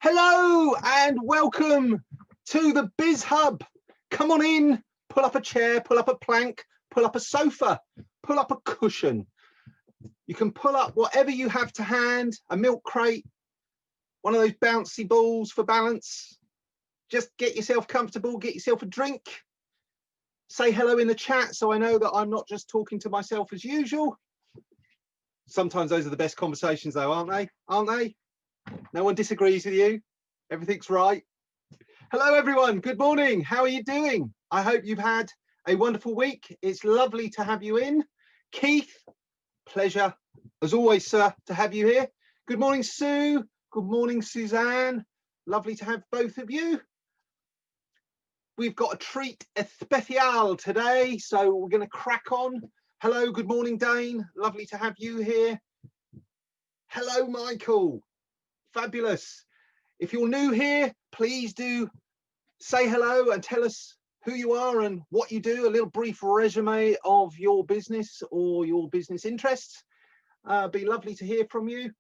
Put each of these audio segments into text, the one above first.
Hello and welcome to the BizHUB. Come on in, pull up a chair, pull up a plank, pull up a sofa, pull up a cushion. You can pull up whatever you have to hand, a milk crate, one of those bouncy balls for balance. Just get yourself comfortable, get yourself a drink. Say hello in the chat so I know that I'm not just talking to myself as usual. Sometimes those are the best conversations though, aren't they? Aren't they? No one disagrees with you. Everything's right. Hello, everyone. Good morning. How are you doing? I hope you've had a wonderful week. It's lovely to have you in. Keith, pleasure as always, sir, to have you here. Good morning, Sue. Good morning, Suzanne. Lovely to have both of you. We've got a treat especial today, so we're going to crack on. Hello, good morning, Dane. Lovely to have you here. Hello, Michael. Fabulous. If you're new here, please do say hello and tell us who you are and what you do, a little brief resume of your business or your business interests. Be lovely to hear from you.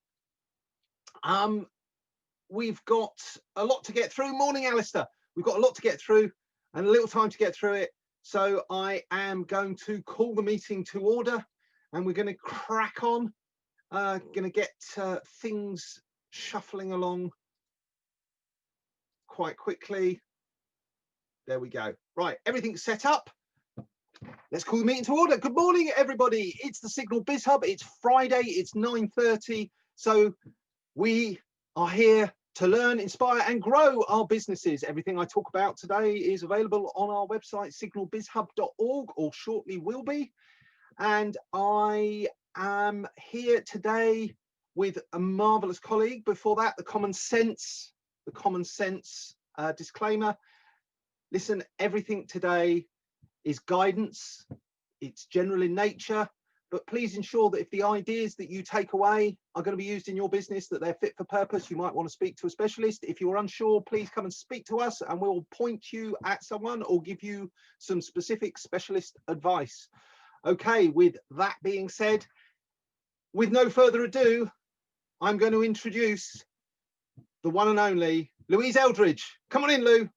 We've got a lot to get through. Morning, Alistair. We've got a lot to get through and a little time to get through it. So I am going to call the meeting to order and we're going to crack on. Going to get things shuffling along quite quickly. There we go. Right, everything's set up. Let's call the meeting to order. Good morning, everybody. It's the Signal BizHUB. It's Friday. It's 9:30. So we are here to learn, inspire, and grow our businesses. Everything I talk about today is available on our website, signalbizhub.org, or shortly will be. And I am here today with a marvelous colleague. Before that, the common sense disclaimer. Listen, everything today is guidance. It's general in nature, but please ensure that if the ideas that you take away are going to be used in your business, that they're fit for purpose. You might want to speak to a specialist. If you're unsure, please come and speak to us and we'll point you at someone or give you some specific specialist advice. Okay, with that being said, with no further ado, I'm going to introduce the one and only Louise Eldridge. Come on in, Lou.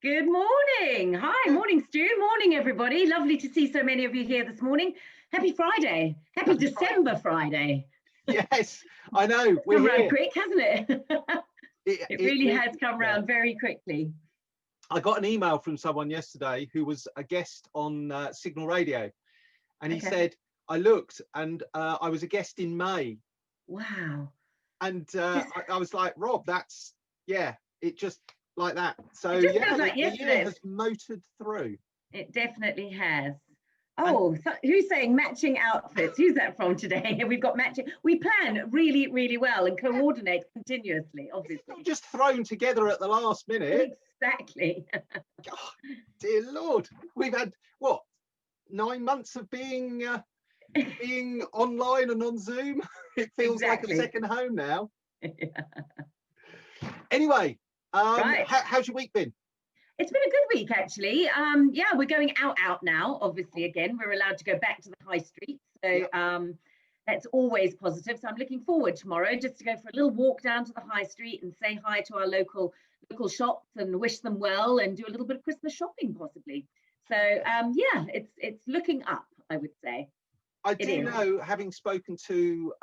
Good morning. Hi, morning, Stu. Morning, everybody. Lovely to see so many of you here this morning. Happy Friday. Happy December Friday. Yes, I know. We're come here. around quick, hasn't it? It really has come around very quickly. I got an email from someone yesterday who was a guest on Signal Radio, and he said, I looked and I was a guest in May. Wow. And I was like, Rob, that's, yeah, it just like that. So yeah, like the year has motored through. It definitely has. Oh, so who's saying matching outfits? Who's that from today? We've got matching. We plan really, really well and coordinate continuously, obviously. It's not just thrown together at the last minute. Exactly. God, dear Lord, we've had what, 9 months of being online and on Zoom. It feels like a second home now. Yeah. Anyway, right. How's your week been? It's been a good week, actually. Yeah, we're going out now. Obviously, again, we're allowed to go back to the high street, so that's always positive. So I'm looking forward tomorrow just to go for a little walk down to the high street and say hi to our local shops and wish them well and do a little bit of Christmas shopping, possibly. So yeah, it's looking up, I would say. I do know, having spoken to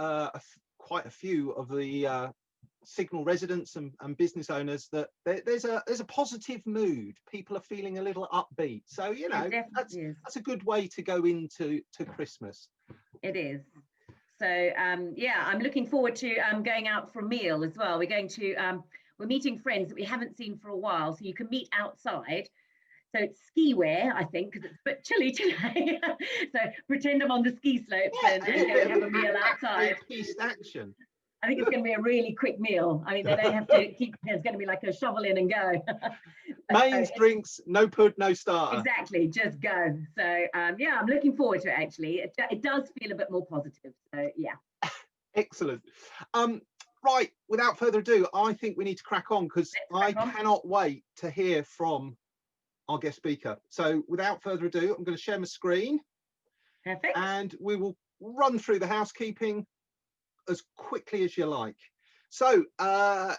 quite a few of the Signal residents and business owners, that there's a positive mood. People are feeling a little upbeat. So, you know, that's a good way to go into Christmas. It is. So, yeah, I'm looking forward to going out for a meal as well. We're meeting friends that we haven't seen for a while. So you can meet outside. So it's ski wear, I think, because it's a bit chilly today. So pretend I'm on the ski slopes and go have a meal outside. Action. I think it's going to be a really quick meal. I mean, they don't have to keep, it's going to be like a shovel in and go. Mains, drinks, no pud, no starter. Exactly, just go. So, yeah, I'm looking forward to it, actually. It does feel a bit more positive. So, yeah. Excellent. Right, without further ado, I think we need to crack on because I cannot wait to hear from our guest speaker. So, without further ado, I'm going to share my screen. Perfect. And we will run through the housekeeping as quickly as you like. So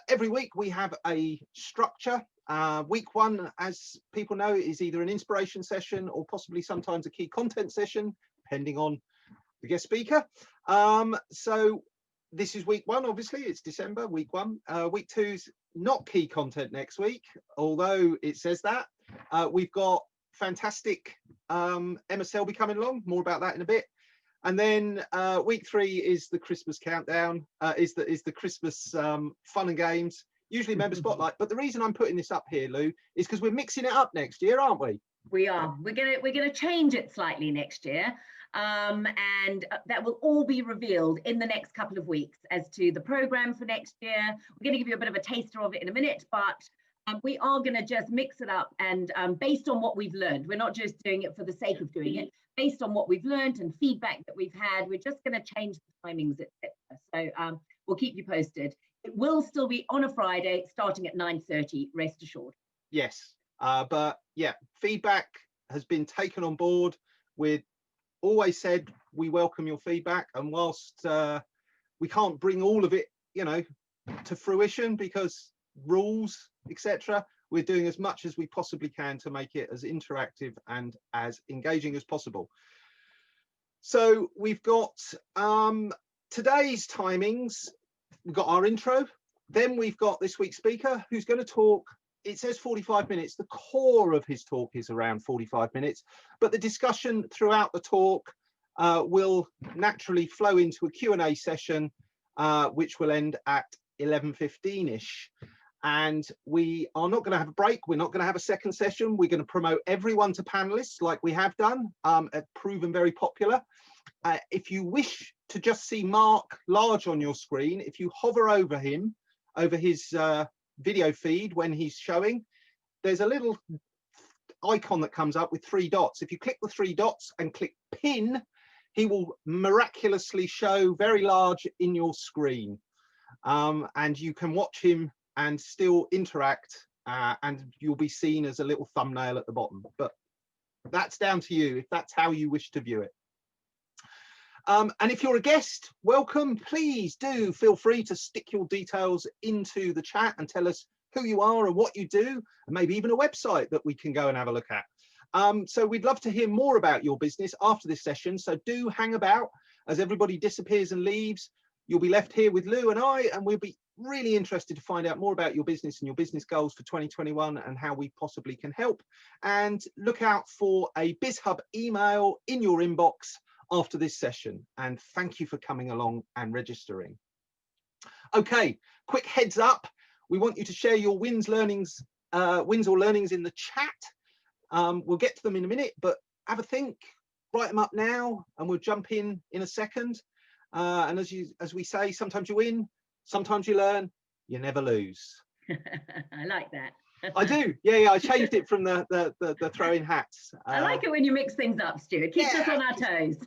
every week we have a structure. Week one, as people know, is either an inspiration session or possibly sometimes a key content session, depending on the guest speaker. So this is week one, obviously, it's December, week one. Week two's not key content next week, although it says that. We've got fantastic Emma Selby coming along, more about that in a bit. And then week three is the Christmas countdown, is the Christmas fun and games, usually member spotlight. But the reason I'm putting this up here, Lou, is because we're mixing it up next year, aren't we? We are. We're gonna change it slightly next year, and that will all be revealed in the next couple of weeks as to the program for next year. We're going to give you a bit of a taster of it in a minute, but we are going to just mix it up and based on what we've learned. We're not just doing it for the sake of doing it. Based on what we've learned and feedback that we've had, we're just going to change the timings, etc. So we'll keep you posted. It will still be on a Friday, starting at 9:30. Rest assured. Yes, but yeah, feedback has been taken on board. We've always said we welcome your feedback, and whilst we can't bring all of it, you know, to fruition because rules, etc., we're doing as much as we possibly can to make it as interactive and as engaging as possible. So we've got today's timings. We've got our intro, then we've got this week's speaker who's going to talk. It says 45 minutes. The core of his talk is around 45 minutes, but the discussion throughout the talk will naturally flow into a Q&A session, which will end at 11:15ish. And we are not going to have a break. We're not going to have a second session. We're going to promote everyone to panelists like we have done, proven very popular. If you wish to just see Mark large on your screen, if you hover over him, over his video feed when he's showing, there's a little icon that comes up with 3 dots. If you click the 3 dots and click pin, he will miraculously show very large in your screen. And you can watch him and still interact, and you'll be seen as a little thumbnail at the bottom. But that's down to you if that's how you wish to view it. And if you're a guest, welcome. Please do feel free to stick your details into the chat and tell us who you are and what you do, and maybe even a website that we can go and have a look at. So we'd love to hear more about your business after this session. So do hang about. As everybody disappears and leaves, you'll be left here with Lou and I, and we'll be really interested to find out more about your business and your business goals for 2021 and how we possibly can help. And look out for a BizHUB email in your inbox after this session. And thank you for coming along and registering. Okay, quick heads up. We want you to share your wins or learnings in the chat. We'll get to them in a minute, but have a think, write them up now, and we'll jump in a second. And as we say, sometimes you win, sometimes you learn, you never lose. I like that. I do. Yeah, I changed it from the throwing hats. I like it when you mix things up, Stu. It keeps us on our toes.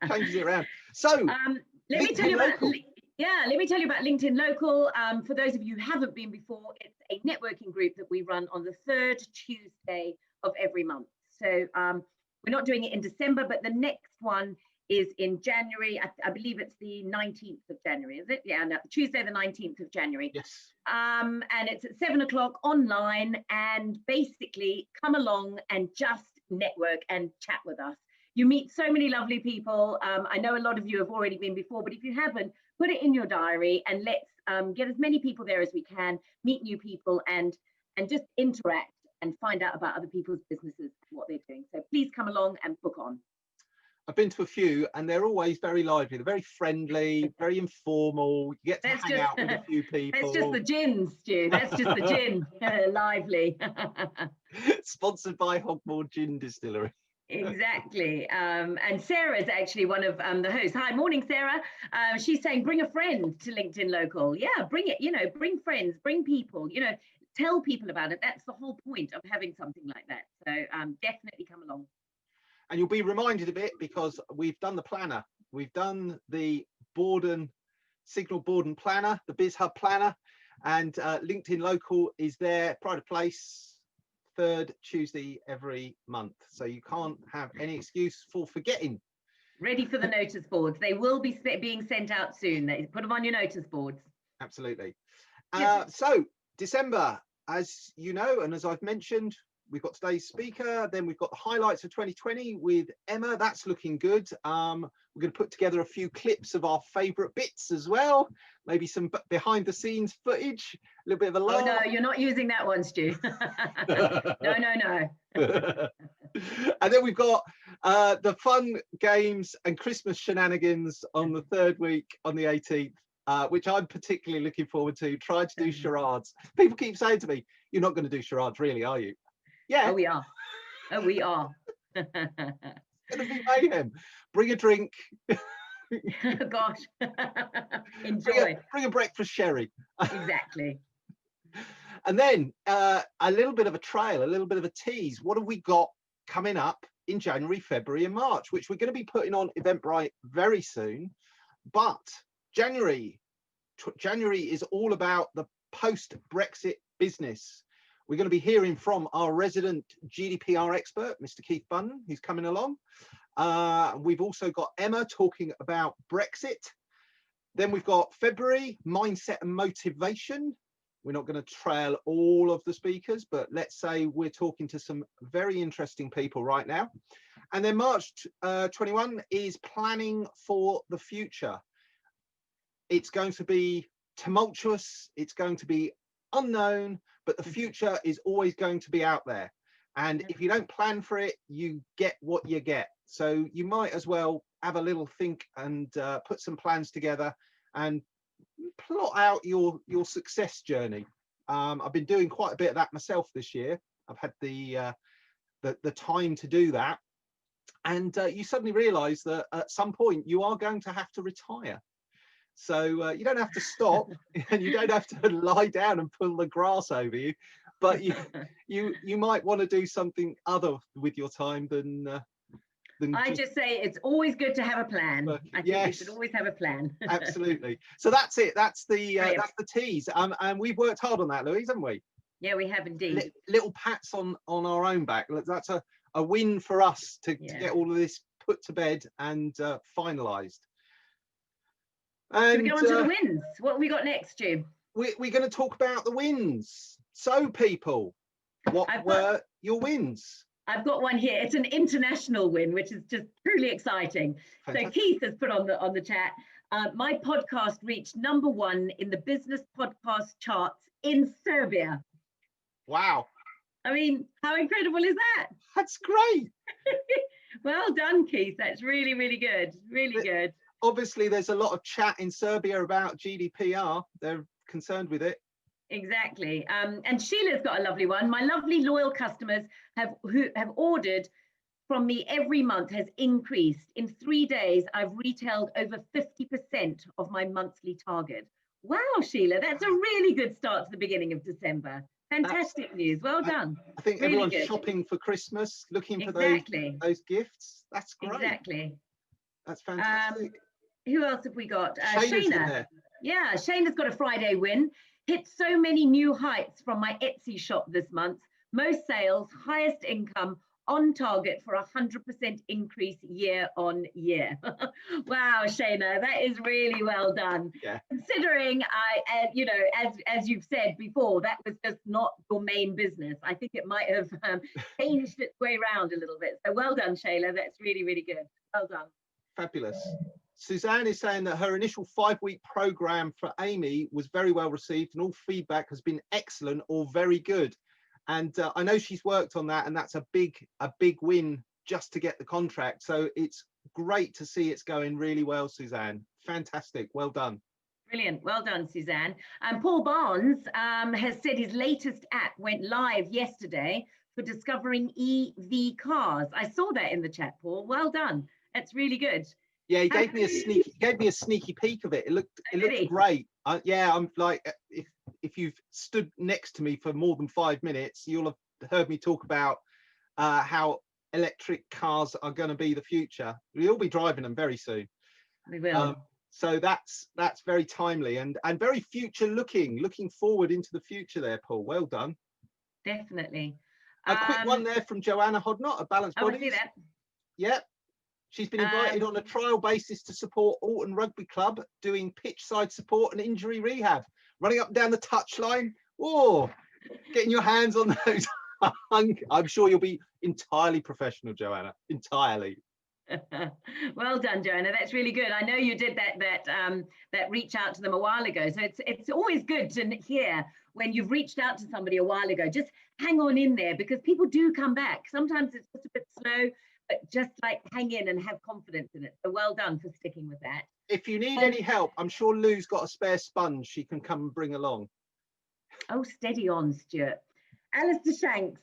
Changes it around. So let me tell you about LinkedIn Local. For those of you who haven't been before, it's a networking group that we run on the 3rd Tuesday of every month. So we're not doing it in December, but the next one is in January. I believe it's the 19th of January, is it? Yeah, no, Tuesday the 19th of January. Yes. And it's at 7 o'clock online, and basically come along and just network and chat with us. You meet so many lovely people. I know a lot of you have already been before, but if you haven't, put it in your diary and let's get as many people there as we can, meet new people and just interact and find out about other people's businesses and what they're doing. So please come along and book on. I've been to a few and they're always very lively. They're very friendly, very informal. You get to hang out with a few people. That's just the gin, Stu. That's just the gin. Lively. Sponsored by Hogmore Gin Distillery. Exactly. And Sarah is actually one of the hosts. Hi, morning, Sarah. She's saying, bring a friend to LinkedIn Local. Yeah, bring it, bring friends, bring people, tell people about it. That's the whole point of having something like that. So definitely come along. And you'll be reminded of it because we've done the planner. We've done the Signal Borden planner, the BizHUB planner, and LinkedIn Local is there, pride of place, 3rd Tuesday every month. So you can't have any excuse for forgetting. Ready for the notice boards. They will be being sent out soon. Put them on your notice boards. Absolutely. Yeah. So December, as you know, and as I've mentioned, we've got today's speaker, then we've got the highlights of 2020 with Emma. That's looking good. We're going to put together a few clips of our favorite bits as well, maybe some behind the scenes footage, a little bit of a laugh. Oh no, you're not using that one, Stu. No. And then we've got the fun games and Christmas shenanigans on the third week on the 18th. Which I'm particularly looking forward to. Try to do charades. People keep saying to me, "You're not going to do charades, really, are you?" Yeah. Oh, we are. Oh, we are. It's going to be mayhem. Bring a drink. Gosh. Enjoy. Bring a breakfast sherry. Exactly. And then a little bit of a trail, a little bit of a tease. What have we got coming up in January, February, and March, which we're going to be putting on Eventbrite very soon. But January is all about the post-Brexit business. We're going to be hearing from our resident GDPR expert, Mr. Keith Bunn, who's coming along. We've also got Emma talking about Brexit. Then we've got February, mindset and motivation. We're not going to trail all of the speakers, but let's say we're talking to some very interesting people right now. And then March 21 is planning for the future. It's going to be tumultuous, it's going to be unknown, but the future is always going to be out there. And if you don't plan for it, you get what you get. So you might as well have a little think and put some plans together and plot out your success journey. I've been doing quite a bit of that myself this year. I've had the time to do that. And you suddenly realize that at some point you are going to have to retire. So you don't have to stop and you don't have to lie down and pull the grass over you, but you might want to do something other with your time than I just say it's always good to have a plan. I think you should always have a plan. Absolutely. So that's it. That's the tease. And we've worked hard on that, Louise, haven't we? Yeah, we have indeed. Little pats on our own back. That's a win for us to get all of this put to bed and finalised. Should we go on to the wins? What have we got next, Stu? We're going to talk about the wins. So, people, what were your wins? I've got one here. It's an international win, which is just truly exciting. Fantastic. So Keith has put on the chat. My podcast reached #1 in the business podcast charts in Serbia. Wow. I mean, how incredible is that? That's great. Well done, Keith. That's really, really good. Really good. Obviously, there's a lot of chat in Serbia about GDPR. They're concerned with it. Exactly. And Sheila's got a lovely one. My lovely loyal customers who have ordered from me every month has increased. In 3 days, I've retailed over 50% of my monthly target. Wow, Sheila, that's a really good start to the beginning of December. Fantastic news. Well done. I think really everyone's shopping for Christmas, looking for those gifts. That's great. Exactly. That's fantastic. Who else have we got? Shayna. Yeah, Shayna's got a Friday win. Hit so many new heights from my Etsy shop this month. Most sales, highest income, on target for 100% increase year on year. Wow, Shayna, that is really well done. Yeah. Considering as you've said before, that was just not your main business. I think it might have changed its way around a little bit. So well done, Shayla. That's really, really good. Well done. Fabulous. Suzanne is saying that her initial 5-week program for Amy was very well received and all feedback has been excellent or very good. And I know she's worked on that, and that's a big win just to get the contract. So it's great to see it's going really well, Suzanne. Fantastic. Well done. Brilliant. Well done, Suzanne. And Paul Barnes has said his latest app went live yesterday for discovering EV cars. I saw that in the chat, Paul. Well done. That's really good. Yeah, he gave me a sneaky peek of it. It looked great. Yeah, I'm like, if you've stood next to me for more than 5 minutes, you'll have heard me talk about how electric cars are going to be the future. We'll be driving them very soon. We will. So that's very timely and very future looking forward into the future there, Paul. Well done. Definitely. A quick one there from Joanna Hodnott, a Balanced Bodies. I see that. Yep. She's been invited on a trial basis to support Alton Rugby Club, doing pitch side support and injury rehab, running up and down the touchline. Whoa, getting your hands on those. I'm sure you'll be entirely professional, Joanna, entirely. Well done, Joanna. That's really good. I know you did that reach out to them a while ago. So it's always good to hear when you've reached out to somebody a while ago. Just hang on in there, because people do come back. Sometimes it's just a bit slow, but just like hang in and have confidence in it. So well done for sticking with that. If you need any help, I'm sure Lou's got a spare sponge she can come and bring along. Oh, steady on, Stuart. Alistair Shanks.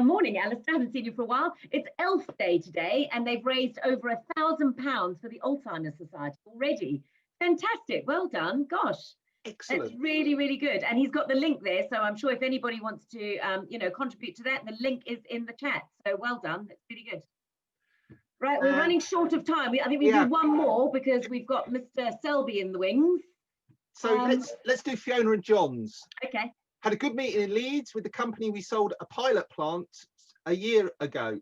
Morning, Alistair. I haven't seen you for a while. It's Elf Day today, and they've raised over £1,000 for the Alzheimer's Society already. Fantastic. Well done. Gosh. Excellent. That's really, really good. And he's got the link there. So I'm sure if anybody wants to, contribute to that, the link is in the chat. So well done. That's really good. Right. We're running short of time. I think we do one more because we've got Mr. Selby in the wings. So let's do Fiona and John's. Okay. Had a good meeting in Leeds with the company we sold a pilot plant a year ago.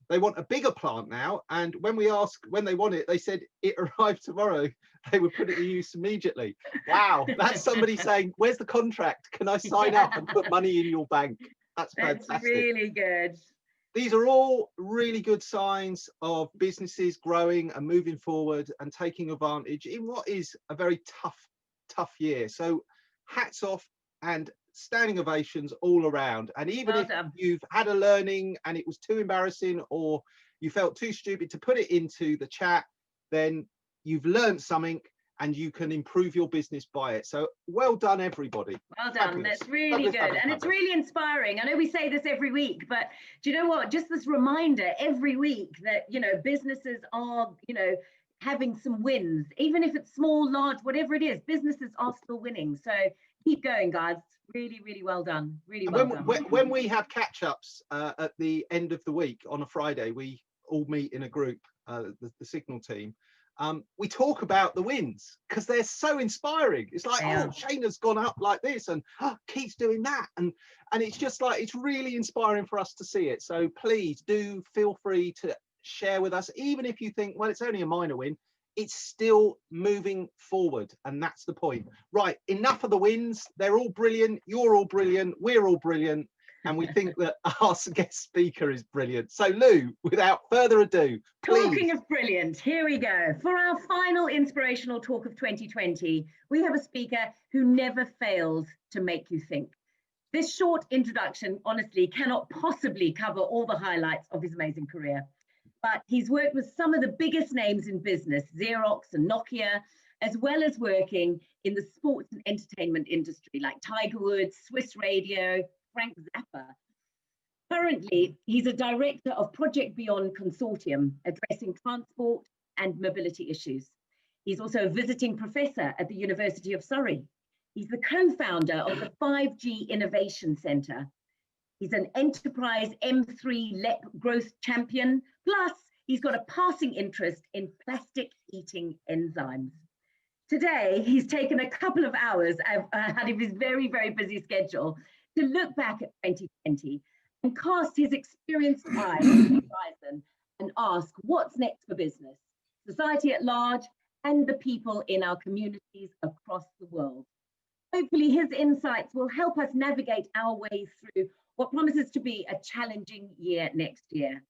They want a bigger plant now, and when we asked when they want it, they said it arrived tomorrow. They would put it to use immediately. Wow, that's somebody saying, "Where's the contract? Can I sign up and put money in your bank?" That's fantastic. That's really good. These are all really good signs of businesses growing and moving forward and taking advantage in what is a very tough year. So hats off and standing ovations all around. And even if you've had a learning and it was too embarrassing or you felt too stupid to put it into the chat, then you've learned something and you can improve your business by it. So well done, everybody. Well done. Fabulous. That's really good. And it's really inspiring. I know we say this every week, but do you know what? Just this reminder every week that, businesses are, having some wins, even if it's small, large, whatever it is, businesses are still winning. So keep going, guys. Really, really well done. Really well done. When we have catch-ups at the end of the week on a Friday, we all meet in a group, the Signal team. We talk about the wins because they're so inspiring. It's like, Shayna's gone up like this, and Keith's doing that, and it's just like, it's really inspiring for us to see it. So please do feel free to share with us, even if you think, well, it's only a minor win, it's still moving forward, and that's the point. Right, enough of the wins. They're all brilliant, you're all brilliant, we're all brilliant, and we think that our guest speaker is brilliant. So Lou, without further ado, please. Talking of brilliant, here we go. For our final inspirational talk of 2020, we have a speaker who never fails to make you think. This short introduction, honestly, cannot possibly cover all the highlights of his amazing career. But he's worked with some of the biggest names in business, Xerox and Nokia, as well as working in the sports and entertainment industry like Tiger Woods, Swiss Radio, Frank Zappa. Currently, he's a director of Project Beyond Consortium, addressing transport and mobility issues. He's also a visiting professor at the University of Surrey. He's the co-founder of the 5G Innovation Centre. He's an enterprise M3 LEP growth champion. Plus, he's got a passing interest in plastic eating enzymes. Today, he's taken a couple of hours out of his very, very busy schedule to look back at 2020 and cast his experienced eye on the horizon and ask what's next for business, society at large, and the people in our communities across the world. Hopefully, his insights will help us navigate our way through what promises to be a challenging year next year.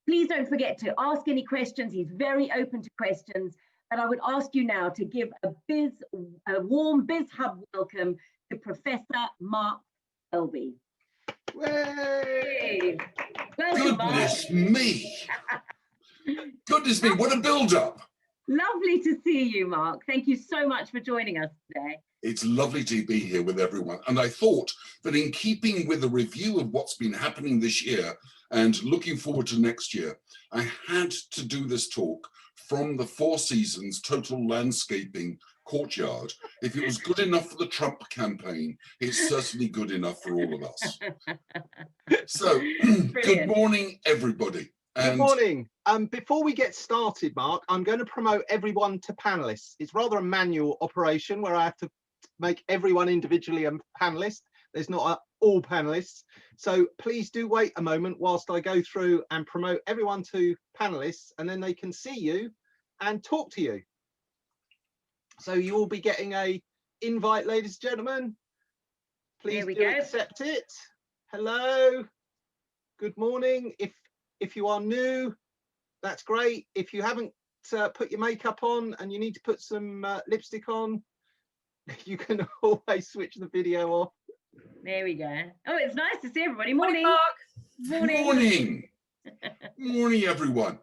Please don't forget to ask any questions. He's very open to questions. And I would ask you now to give a warm BizHUB welcome to Professor Mark Selby. Hey. Goodness me. Goodness me, what a build-up. Lovely to see you, Mark. Thank you so much for joining us today. It's lovely to be here with everyone. And I thought that in keeping with the review of what's been happening this year and looking forward to next year, I had to do this talk from the Four Seasons Total Landscaping Courtyard. If it was good enough for the Trump campaign, it's certainly good enough for all of us. So, good morning, everybody. Good morning. Before we get started, Mark, I'm going to promote everyone to panelists. It's rather a manual operation where I have to make everyone individually a panelist. There's not all panelists. So please do wait a moment whilst I go through and promote everyone to panelists, and then they can see you and talk to you. So you will be getting a invite, ladies and gentlemen. Please do accept it. Hello. Good morning. If you are new, that's great. If you haven't put your makeup on and you need to put some lipstick on, you can always switch the video off. There we go. Oh, it's nice to see everybody. Morning. Morning. Morning. Morning, everyone.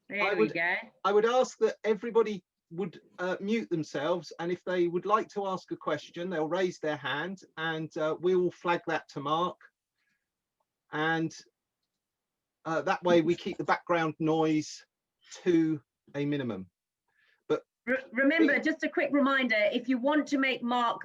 There we go. I would ask that everybody would mute themselves, and if they would like to ask a question, they'll raise their hand, and we will flag that to Mark. And that way we keep the background noise to a minimum. But remember, just a quick reminder, if you want to make Mark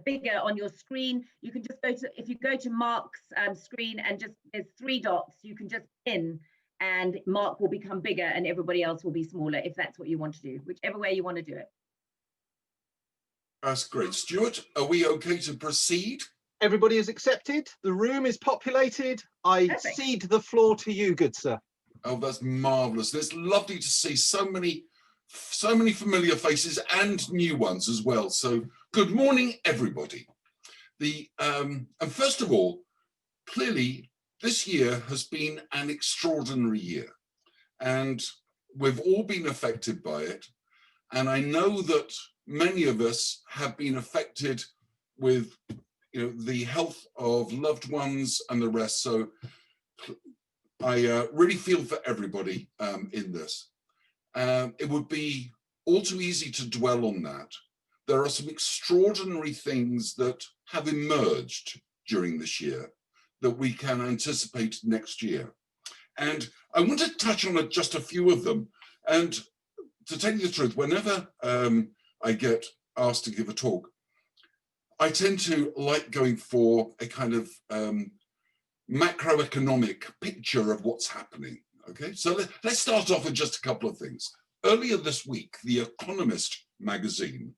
bigger on your screen, you can just go to, if you go to Mark's screen and just, there's 3 dots, you can just pin, and Mark will become bigger and everybody else will be smaller, if that's what you want to do, whichever way you want to do it. That's great. Stuart, are we okay to proceed? Everybody is accepted. The room is populated. I cede the floor to you, good sir. Oh, that's marvelous. It's lovely to see so many familiar faces and new ones as well. So good morning, everybody. And first of all, clearly this year has been an extraordinary year, and we've all been affected by it. And I know that many of us have been affected with, you know, the health of loved ones and the rest. So I really feel for everybody in this. It would be all too easy to dwell on that. There are some extraordinary things that have emerged during this year that we can anticipate next year. And I want to touch on just a few of them. And to tell you the truth, whenever I get asked to give a talk, I tend to like going for a kind of macroeconomic picture of what's happening. Okay, so let's start off with just a couple of things. Earlier this week, The Economist magazine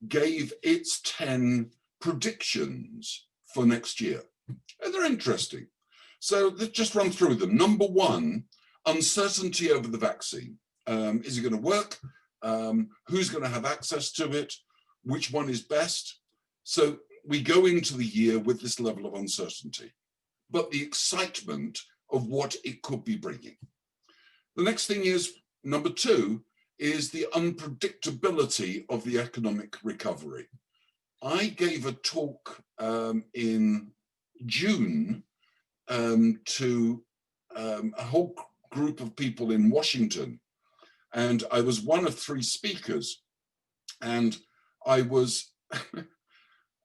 gave its 10 predictions for next year. And they're interesting. So let's just run through them. Number 1, uncertainty over the vaccine. Is it going to work? Who's going to have access to it? Which one is best? So we go into the year with this level of uncertainty, but the excitement of what it could be bringing. The next thing is, number 2, is the unpredictability of the economic recovery. I gave a talk in June to a whole group of people in Washington, and I was one of 3 speakers, and I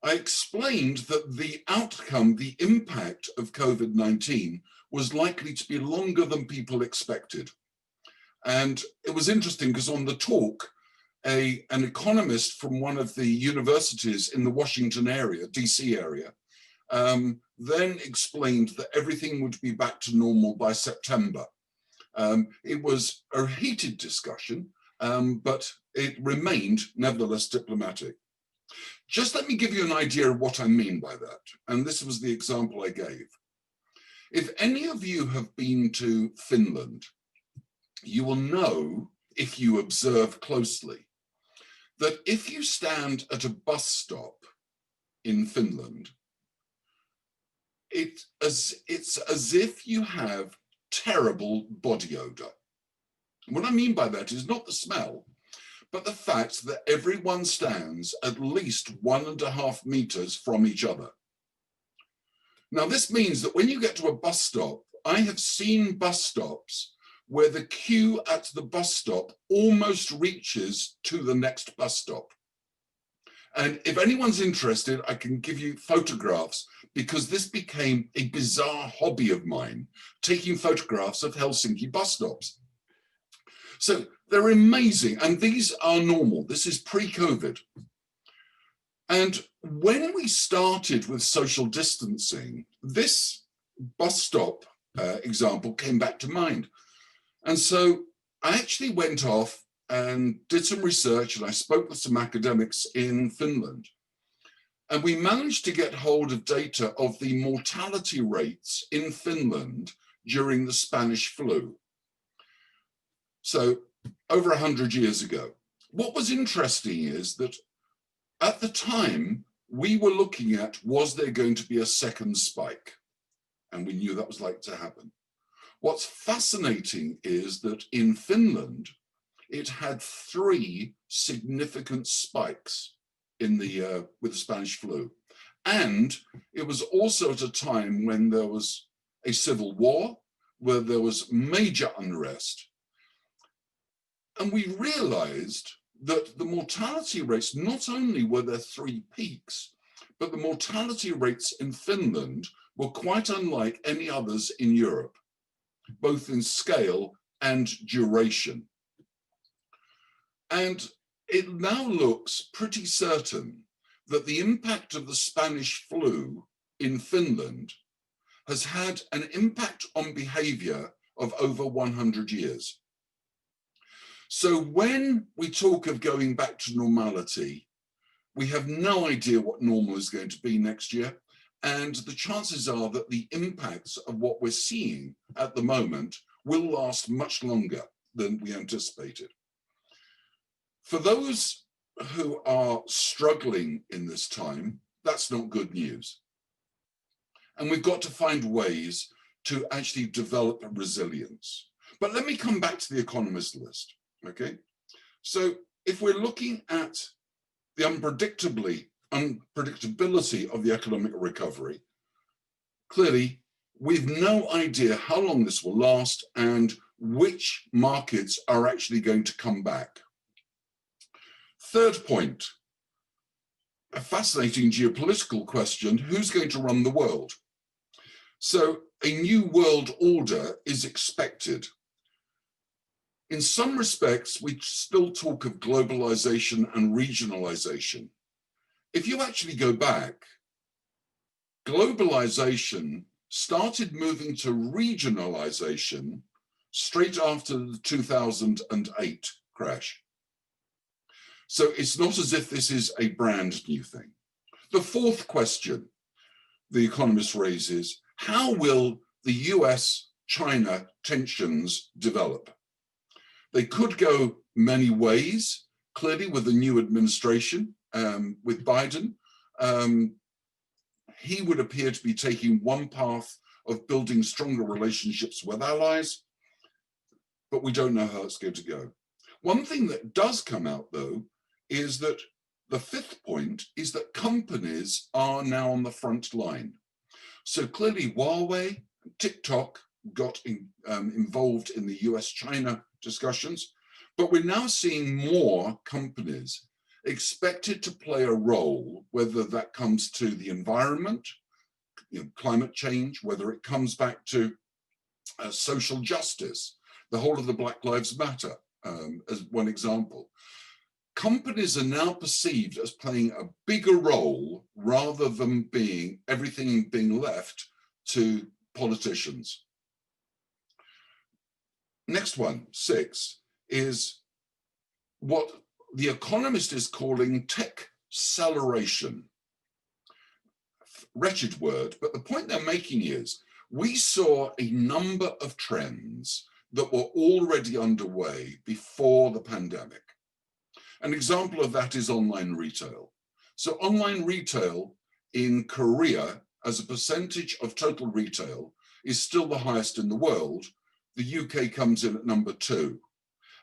explained that the outcome, the impact of COVID-19 was likely to be longer than people expected. And it was interesting because on the talk, an economist from one of the universities in the Washington area, DC area, then explained that everything would be back to normal by September. It was a heated discussion, but it remained nevertheless diplomatic. Just let me give you an idea of what I mean by that. And this was the example I gave. If any of you have been to Finland, you will know, if you observe closely, that if you stand at a bus stop in Finland, it's as if you have terrible body odor. What I mean by that is not the smell, but the fact that everyone stands at least 1.5 meters from each other. Now, this means that when you get to a bus stop, I have seen bus stops where the queue at the bus stop almost reaches to the next bus stop. And if anyone's interested, I can give you photographs, because this became a bizarre hobby of mine, taking photographs of Helsinki bus stops. So they're amazing, and these are normal. This is pre-COVID. And when we started with social distancing, this bus stop example came back to mind. And so I actually went off and did some research, and I spoke with some academics in Finland. And we managed to get hold of data of the mortality rates in Finland during the Spanish flu. So over 100 years ago. What was interesting is that at the time, we were looking at, was there going to be a second spike? And we knew that was likely to happen. What's fascinating is that in Finland, it had 3 significant spikes in the with the Spanish flu. And it was also at a time when there was a civil war, where there was major unrest. And we realized that the mortality rates, not only were there 3 peaks, but the mortality rates in Finland were quite unlike any others in Europe, both in scale and duration. And it now looks pretty certain that the impact of the Spanish flu in Finland has had an impact on behavior of over 100 years. So when we talk of going back to normality, we have no idea what normal is going to be next year. And the chances are that the impacts of what we're seeing at the moment will last much longer than we anticipated. For those who are struggling in this time, that's not good news. And we've got to find ways to actually develop resilience. But let me come back to the economist list, okay? So if we're looking at the unpredictability of the economic recovery, clearly we've no idea how long this will last and which markets are actually going to come back. Third point, a fascinating geopolitical question: who's going to run the world? So a new world order is expected. In some respects, we still talk of globalization and regionalization. If you actually go back, globalization started moving to regionalization straight after the 2008 crash. So it's not as if this is a brand new thing. The fourth question the economist raises: how will the US-China tensions develop? They could go many ways. Clearly, with the new administration, with Biden, he would appear to be taking one path of building stronger relationships with allies, but we don't know how it's going to go. One thing that does come out, though, is that the fifth point is that companies are now on the front line. So clearly Huawei, TikTok got involved in the US-China discussions, but we're now seeing more companies expected to play a role, whether that comes to the environment, climate change, whether it comes back to social justice, the whole of the Black Lives Matter as one example. Companies are now perceived as playing a bigger role rather than everything being left to politicians. Next one, 6, is what the economist is calling tech-acceleration. Wretched word, but the point they're making is we saw a number of trends that were already underway before the pandemic. An example of that is online retail. So online retail in Korea, as a percentage of total retail, is still the highest in the world. The UK comes in at number 2.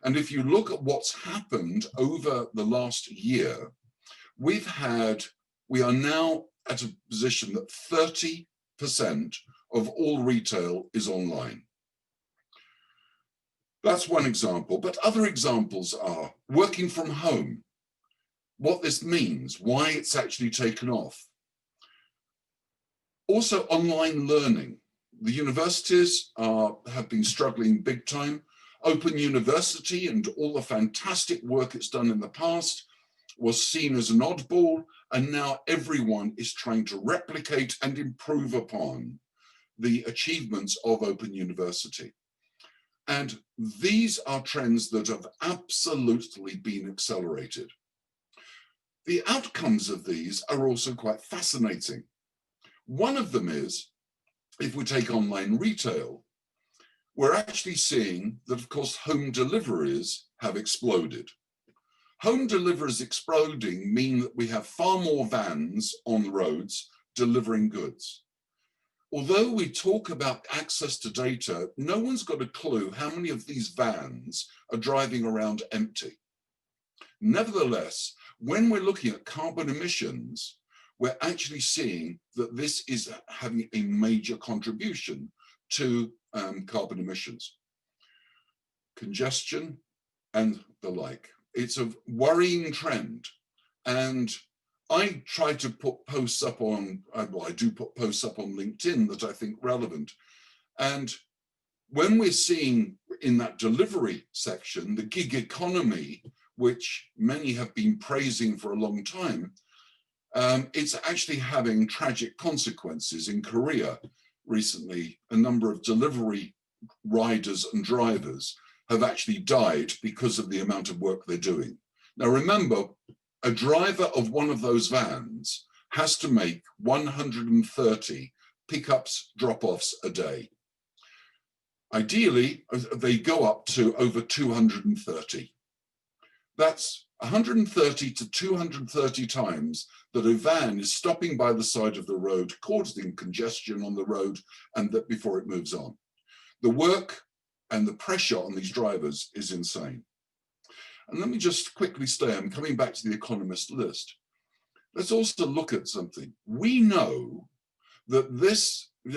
And if you look at what's happened over the last year, we are now at a position that 30% of all retail is online. That's one example, but other examples are working from home, what this means, why it's actually taken off. Also online learning. The universities have been struggling big time. Open University and all the fantastic work it's done in the past was seen as an oddball, and now everyone is trying to replicate and improve upon the achievements of Open University. And these are trends that have absolutely been accelerated. the outcomes of these are also quite fascinating. One of them is, if we take online retail, we're actually seeing that, of course, home deliveries have exploded. Home deliveries exploding mean that we have far more vans on the roads delivering goods. Although we talk about access to data, no one's got a clue how many of these vans are driving around empty. Nevertheless, when we're looking at carbon emissions, we're actually seeing that this is having a major contribution to carbon emissions, congestion, and the like. It's a worrying trend. And I try to put posts up on, well, I do put posts up on LinkedIn that I think relevant. And when we're seeing in that delivery section, the gig economy, which many have been praising for a long time, it's actually having tragic consequences. In Korea recently, a number of delivery riders and drivers have actually died because of the amount of work they're doing. Now remember, a driver of one of those vans has to make 130 pickups, drop-offs a day. Ideally, they go up to over 230. That's 130 to 230 times that a van is stopping by the side of the road, causing congestion on the road, and that before it moves on. The work and the pressure on these drivers is insane. And let me just quickly say, I'm coming back to the Economist list. Let's also look at something. We know that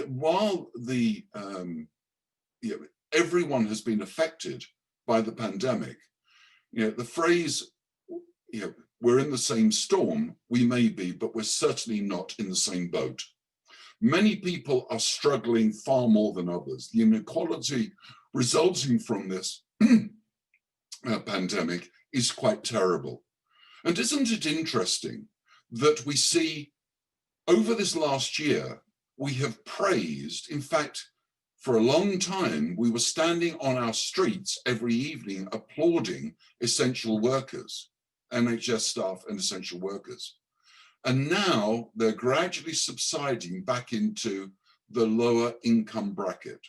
while the everyone has been affected by the pandemic, the phrase, we're in the same storm, we may be, but we're certainly not in the same boat. Many people are struggling far more than others. The inequality resulting from this pandemic is quite terrible. And isn't it interesting that we see over this last year, we have praised, in fact, for a long time, we were standing on our streets every evening applauding essential workers, NHS staff and essential workers. And now they're gradually subsiding back into the lower income bracket.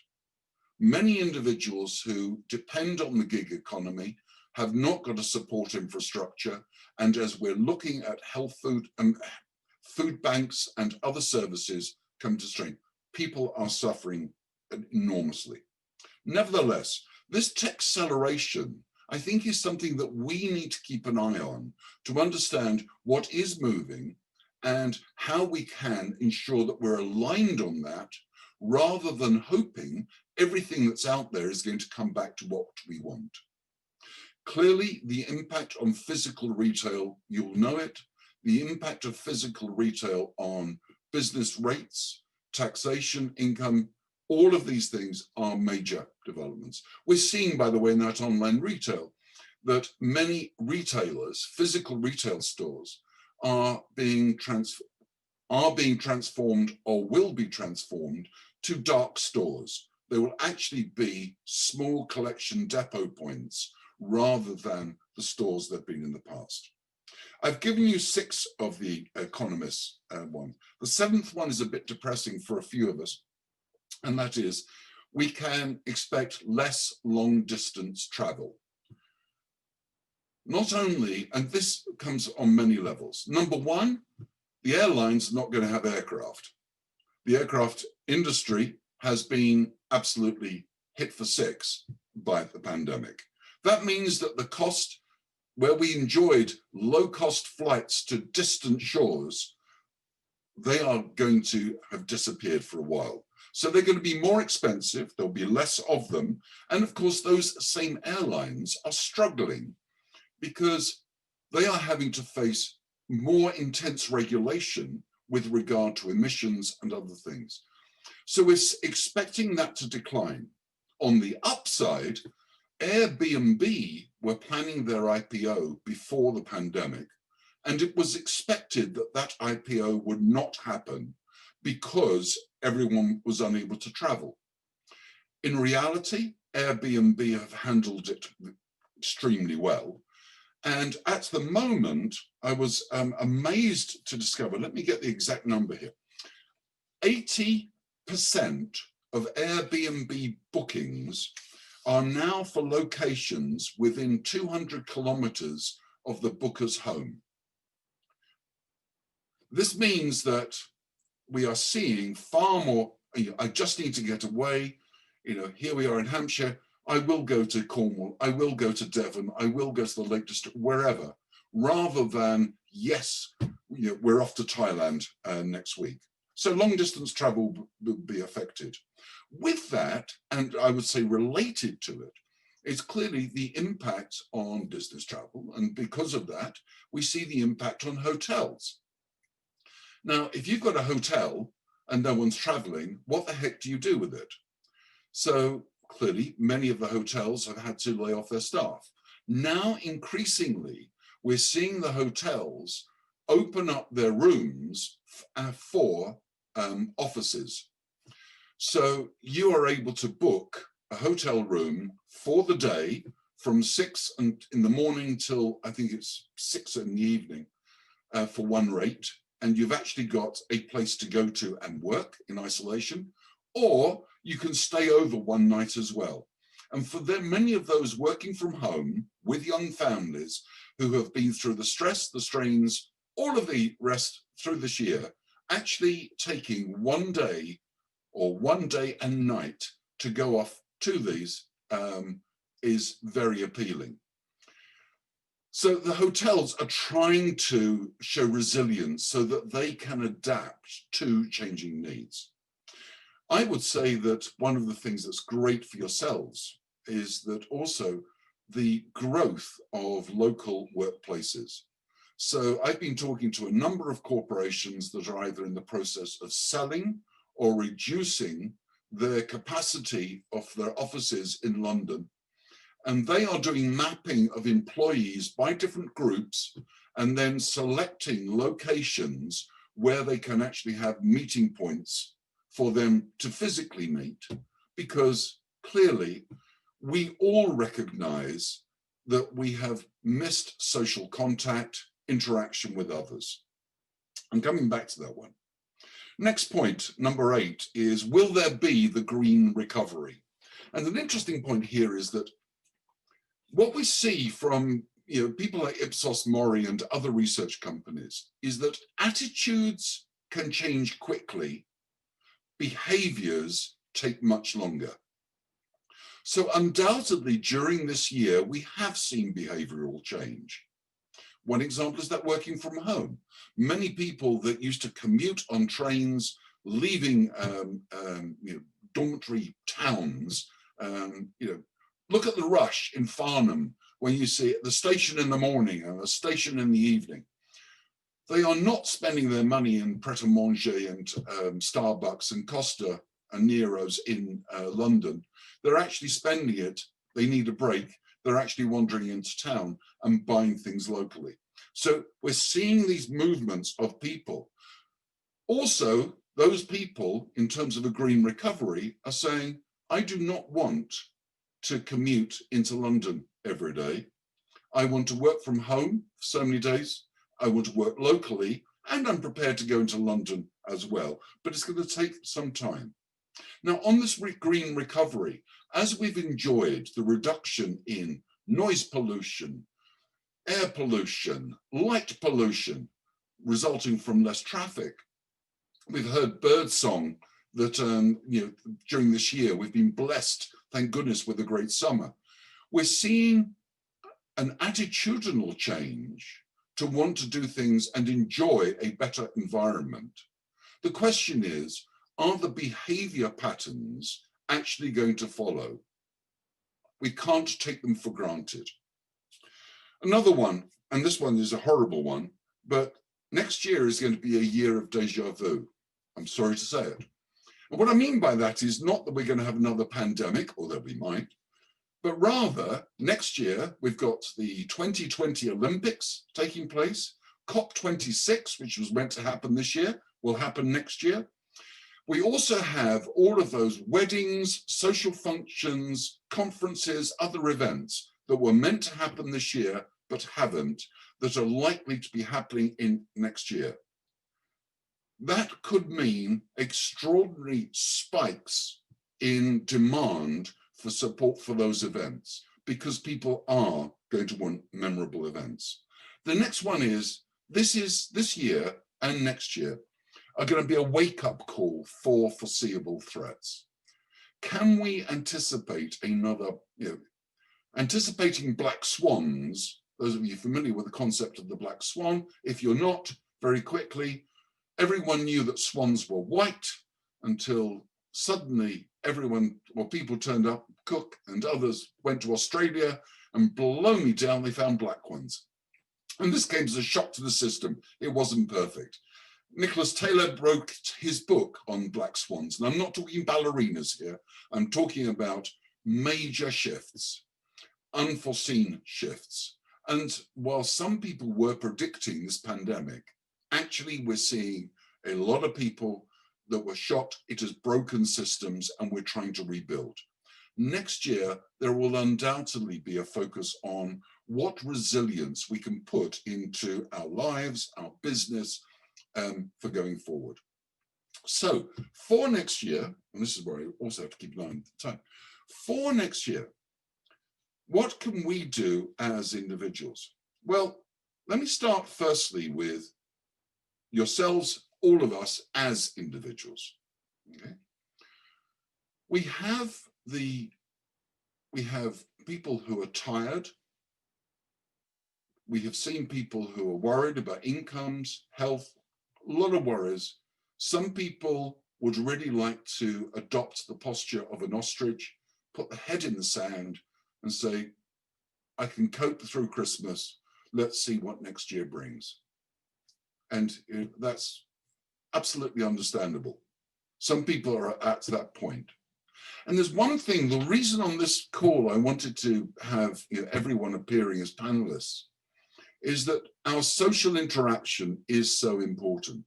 Many individuals who depend on the gig economy have not got a support infrastructure. And as we're looking at health food banks and other services come to strain, people are suffering enormously. Nevertheless, this acceleration, I think, is something that we need to keep an eye on to understand what is moving and how we can ensure that we're aligned on that, rather than hoping everything that's out there is going to come back to what we want. Clearly, the impact on physical retail, you'll know it, the impact of physical retail on business rates, taxation, income, all of these things are major developments. We're seeing, by the way, in that online retail, that many retailers, physical retail stores, are being transformed or will be transformed to dark stores. They will actually be small collection depot points rather than the stores that have been in the past. I've given you 6 of the Economist's one. The 7th one is a bit depressing for a few of us, and that is, we can expect less long distance travel. Not only, and this comes on many levels. Number one, the airlines are not going to have aircraft. The aircraft industry has been absolutely hit for 6 by the pandemic. That means that the cost, where we enjoyed low-cost flights to distant shores, they are going to have disappeared for a while. So they're going to be more expensive, there'll be less of them. And of course, those same airlines are struggling because they are having to face more intense regulation with regard to emissions and other things. So we're expecting that to decline. On the upside, Airbnb were planning their IPO before the pandemic, and it was expected that that IPO would not happen because everyone was unable to travel. In reality, Airbnb have handled it extremely well, And at the moment, I was amazed to discover, let me get the exact number here, 80% of Airbnb bookings are now for locations within 200 kilometers of the booker's home. This means that we are seeing far more, I just need to get away, here we are in Hampshire, I will go to Cornwall, I will go to Devon, I will go to the Lake District, wherever, rather than, yes, we're off to Thailand next week. So long distance travel will be affected. With that, and I would say related to it, is clearly the impact on business travel. And because of that, we see the impact on hotels. Now, if you've got a hotel and no one's traveling, what the heck do you do with it? So clearly, many of the hotels have had to lay off their staff. Now, increasingly, we're seeing the hotels open up their rooms for offices. So you are able to book a hotel room for the day from 6 in the morning till I think it's 6 in the evening for one rate. And you've actually got a place to go to and work in isolation, or you can stay over one night as well. And for many of those working from home with young families who have been through the stress, the strains, all of the rest through this year, actually taking one day or one day and night to go off to these is very appealing. So the hotels are trying to show resilience so that they can adapt to changing needs. I would say that one of the things that's great for yourselves is that also the growth of local workplaces. So I've been talking to a number of corporations that are either in the process of selling or reducing their capacity of their offices in London. And they are doing mapping of employees by different groups and then selecting locations where they can actually have meeting points for them to physically meet, because clearly we all recognize that we have missed social contact, interaction with others. I'm coming back to that one. Next point, number 8, is will there be the green recovery? And an interesting point here is that what we see from people like Ipsos Mori and other research companies is that attitudes can change quickly, behaviors take much longer. So undoubtedly during this year, we have seen behavioral change. One example is that working from home. Many people that used to commute on trains, leaving dormitory towns, look at the rush in Farnham when you see the station in the morning and the station in the evening. They are not spending their money in Pret-a-Manger and Starbucks and Costa and Nero's in London. They're actually spending it, they need a break, they're actually wandering into town and buying things locally. So we're seeing these movements of people. Also, those people, in terms of a green recovery, are saying, I do not want to commute into London every day. I want to work from home for so many days. I want to work locally, and I'm prepared to go into London as well, but it's going to take some time. Now, on this green recovery, as we've enjoyed the reduction in noise pollution, air pollution, light pollution, resulting from less traffic, we've heard birdsong that during this year we've been blessed, thank goodness, with a great summer. We're seeing an attitudinal change to want to do things and enjoy a better environment. The question is, are the behavior patterns actually going to follow? We can't take them for granted. Another one, and this one is a horrible one, but next year is going to be a year of déjà vu. I'm sorry to say it. And what I mean by that is not that we're going to have another pandemic, although we might, but rather next year we've got the 2020 Olympics taking place, COP26, which was meant to happen this year, will happen next year. We also have all of those weddings, social functions, conferences, other events that were meant to happen this year but haven't, that are likely to be happening in next year. That could mean extraordinary spikes in demand for support for those events, because people are going to want memorable events. The next one is this year and next year are going to be a wake-up call for foreseeable threats. Can we anticipate another, anticipating black swans? Those of you familiar with the concept of the black swan, if you're not, very quickly, everyone knew that swans were white until suddenly people turned up, Cook and others went to Australia, and blow me down, they found black ones. And this came as a shock to the system. It wasn't perfect. Nicholas Taylor wrote his book on black swans, and I'm not talking ballerinas here. I'm talking about major shifts, unforeseen shifts. And while some people were predicting this pandemic, actually we're seeing a lot of people that were shocked. It has broken systems and we're trying to rebuild. Next year, there will undoubtedly be a focus on what resilience we can put into our lives, our business, for going forward. So for next year, and this is where I also have to keep an eye on the time, for next year, what can we do as individuals? Well, let me start firstly with yourselves, all of us as individuals. Okay? We have people who are tired. We have seen people who are worried about incomes, health, a lot of worries. Some people would really like to adopt the posture of an ostrich, put the head in the sand and say, I can cope through Christmas. Let's see what next year brings. And that's absolutely understandable. Some people are at that point. And there's one thing, the reason on this call I wanted to have everyone appearing as panelists is that our social interaction is so important.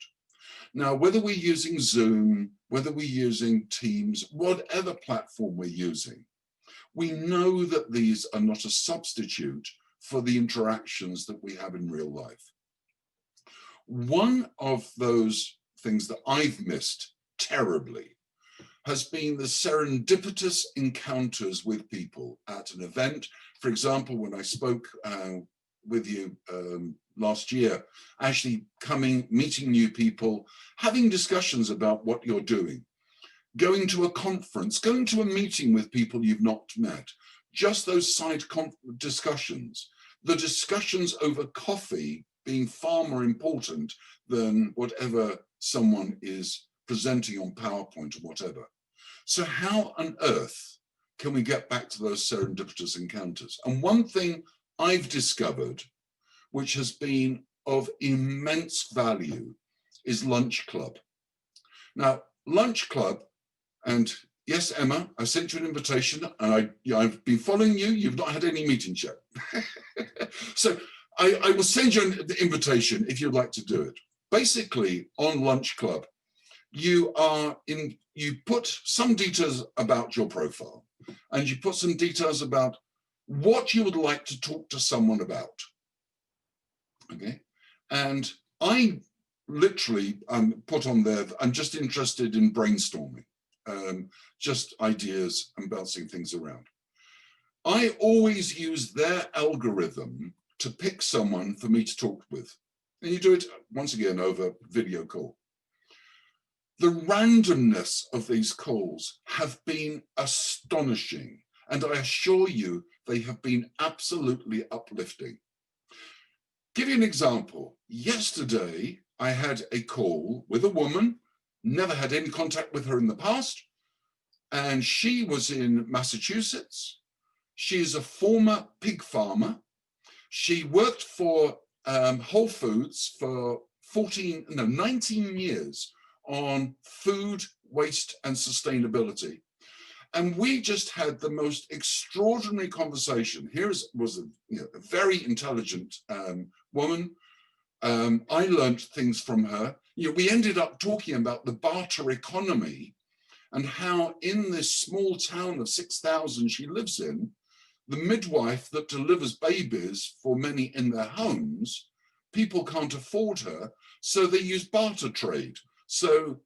Now, whether we're using Zoom, whether we're using Teams, whatever platform we're using, we know that these are not a substitute for the interactions that we have in real life. One of those things that I've missed terribly has been the serendipitous encounters with people at an event. For example, when I spoke with you last year, actually meeting new people, having discussions about what you're doing, going to a conference, going to a meeting with people you've not met, just those side discussions, the discussions over coffee being far more important than whatever someone is presenting on PowerPoint or whatever. So how on earth can we get back to those serendipitous encounters? And one thing I've discovered, which has been of immense value, is Lunch Club. Now, Lunch Club, and yes, Emma, I sent you an invitation, and I've been following you. You've not had any meetings yet. So I will send you an invitation if you'd like to do it. Basically, on Lunch Club, you put some details about your profile, and you put some details about what you would like to talk to someone about. Okay, and I literally put on there, I'm just interested in brainstorming, just ideas and bouncing things around. I always use their algorithm to pick someone for me to talk with. And you do it once again over video call. The randomness of these calls have been astonishing, and I assure you they have been absolutely uplifting. Give you an example. Yesterday, I had a call with a woman, never had any contact with her in the past, and she was in Massachusetts. She is a former pig farmer. She worked for Whole Foods for 19 years on food, waste, and sustainability. And we just had the most extraordinary conversation. Here was a very intelligent woman. I learned things from her. We ended up talking about the barter economy and how in this small town of 6,000 she lives in, the midwife that delivers babies for many in their homes, people can't afford her, so they use barter trade. So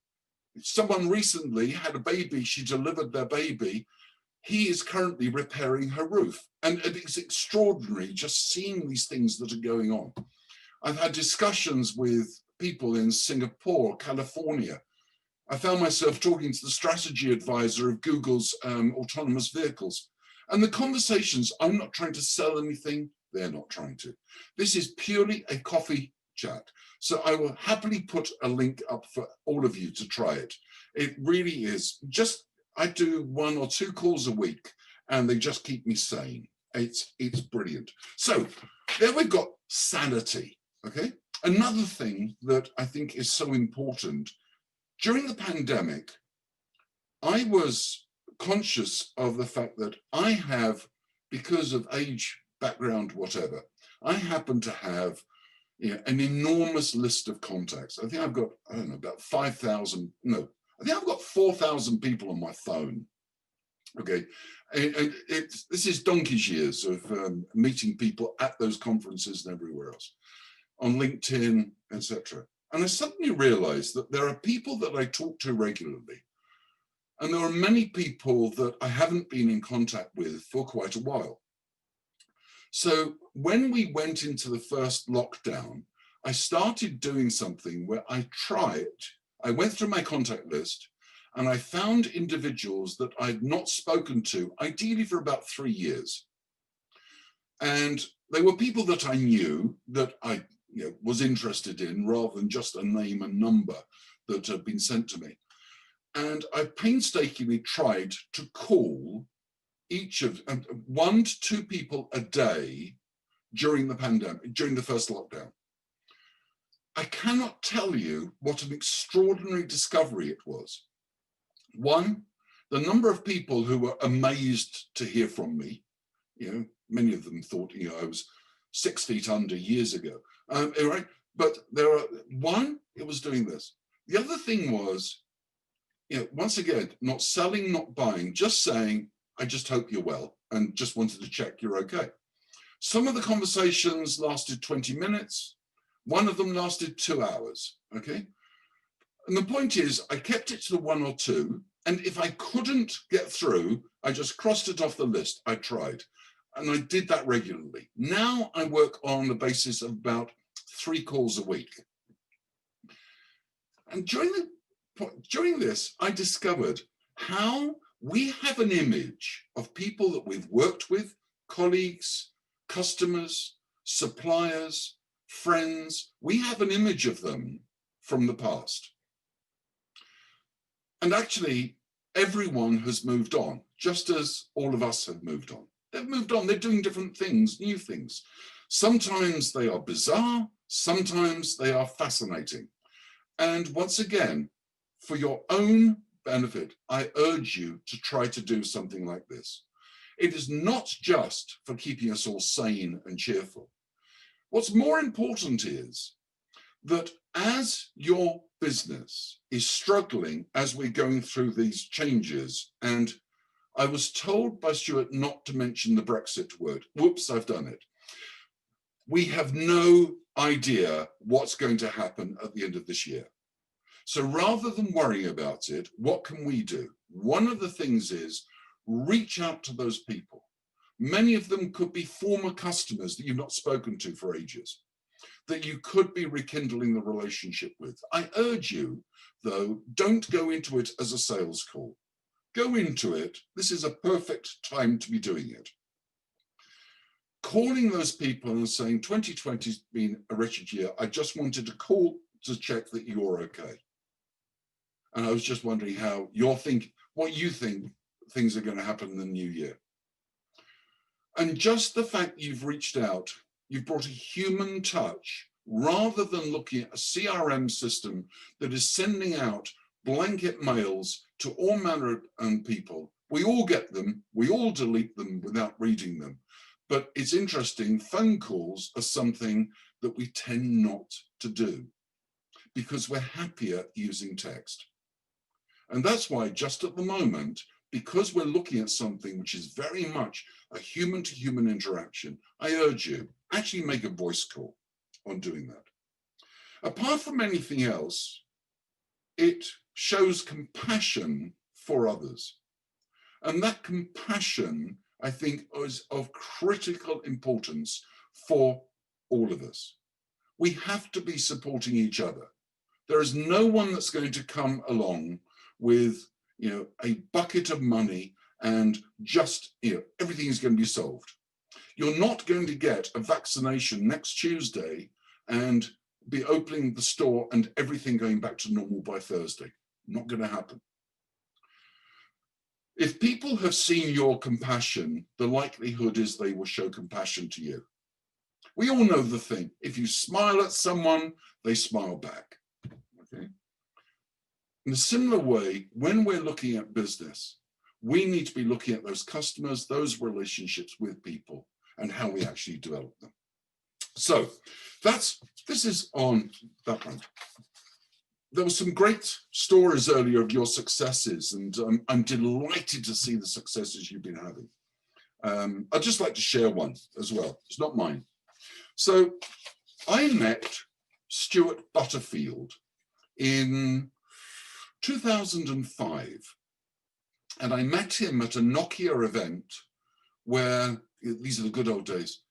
someone recently had a baby, she delivered their baby, he is currently repairing her roof. And it's extraordinary just seeing these things that are going on. I've had discussions with people in Singapore, California. I found myself talking to the strategy advisor of Google's autonomous vehicles. And the conversations, I'm not trying to sell anything, they're not trying to. This is purely a coffee chat. So I will happily put a link up for all of you to try it. It really is just, I do 1 or 2 calls a week and they just keep me sane. It's brilliant. So there we've got sanity, okay? Another thing that I think is so important, during the pandemic, I was conscious of the fact that I have, because of age, background, whatever, I happen to have an enormous list of contacts. I think I've got, I don't know, about 5,000, no, I think I've got 4,000 people on my phone. Okay, and this is donkey's years of meeting people at those conferences and everywhere else, on LinkedIn, etc. And I suddenly realized that there are people that I talk to regularly, and there are many people that I haven't been in contact with for quite a while. So when we went into the first lockdown, I started doing something where I went through my contact list and I found individuals that I'd not spoken to, ideally for about 3 years. And they were people that I knew, that I was interested in, rather than just a name and number that had been sent to me. And I painstakingly tried to call each of 1 to 2 people a day during the pandemic, during the first lockdown. I cannot tell you what an extraordinary discovery it was. 1, the number of people who were amazed to hear from me, many of them thought, I was 6 feet under years ago, right? But there are 1, it was doing this. The other thing was, once again, not selling, not buying, just saying, I just hope you're well and just wanted to check you're okay. Some of the conversations lasted 20 minutes. One of them lasted 2 hours, okay? And the point is, I kept it to the 1 or 2, and if I couldn't get through, I just crossed it off the list. I tried, and I did that regularly. Now I work on the basis of about 3 calls a week. And during this, I discovered how we have an image of people that we've worked with, colleagues, customers, suppliers, friends. We have an image of them from the past. And actually, everyone has moved on, just as all of us have moved on. They've moved on, they're doing different things, new things. Sometimes they are bizarre, sometimes they are fascinating. And once again, for your own benefit, I urge you to try to do something like this. It is not just for keeping us all sane and cheerful. What's more important is that as your business is struggling as we're going through these changes, and I was told by Stuart not to mention the Brexit word. Whoops, I've done it. We have no idea what's going to happen at the end of this year. So rather than worrying about it, what can we do? One of the things is reach out to those people. Many of them could be former customers that you've not spoken to for ages, that you could be rekindling the relationship with. I urge you, though, don't go into it as a sales call. Go into it. This is a perfect time to be doing it. Calling those people and saying, 2020's been a wretched year. I just wanted to call to check that you're okay. And I was just wondering how what you think things are going to happen in the new year. And just the fact you've reached out, you've brought a human touch, rather than looking at a CRM system that is sending out blanket mails to all manner of people. We all get them, we all delete them without reading them. But it's interesting, phone calls are something that we tend not to do because we're happier using text. And that's why just at the moment, because we're looking at something which is very much a human-to-human interaction, I urge you, actually make a voice call on doing that. Apart from anything else, it shows compassion for others. And that compassion, I think, is of critical importance for all of us. We have to be supporting each other. There is no one that's going to come along with, a bucket of money and just, everything is going to be solved. You're not going to get a vaccination next Tuesday and be opening the store and everything going back to normal by Thursday. Not going to happen. If people have seen your compassion, the likelihood is they will show compassion to you. We all know the thing. If you smile at someone, they smile back. Okay. In a similar way, when we're looking at business, we need to be looking at those customers, those relationships with people, and how we actually develop them. So this is on that one. There were some great stories earlier of your successes, and I'm delighted to see the successes you've been having. I'd just like to share one as well. It's not mine. So I met Stuart Butterfield in 2005, and I met him at a Nokia event where, these are the good old days,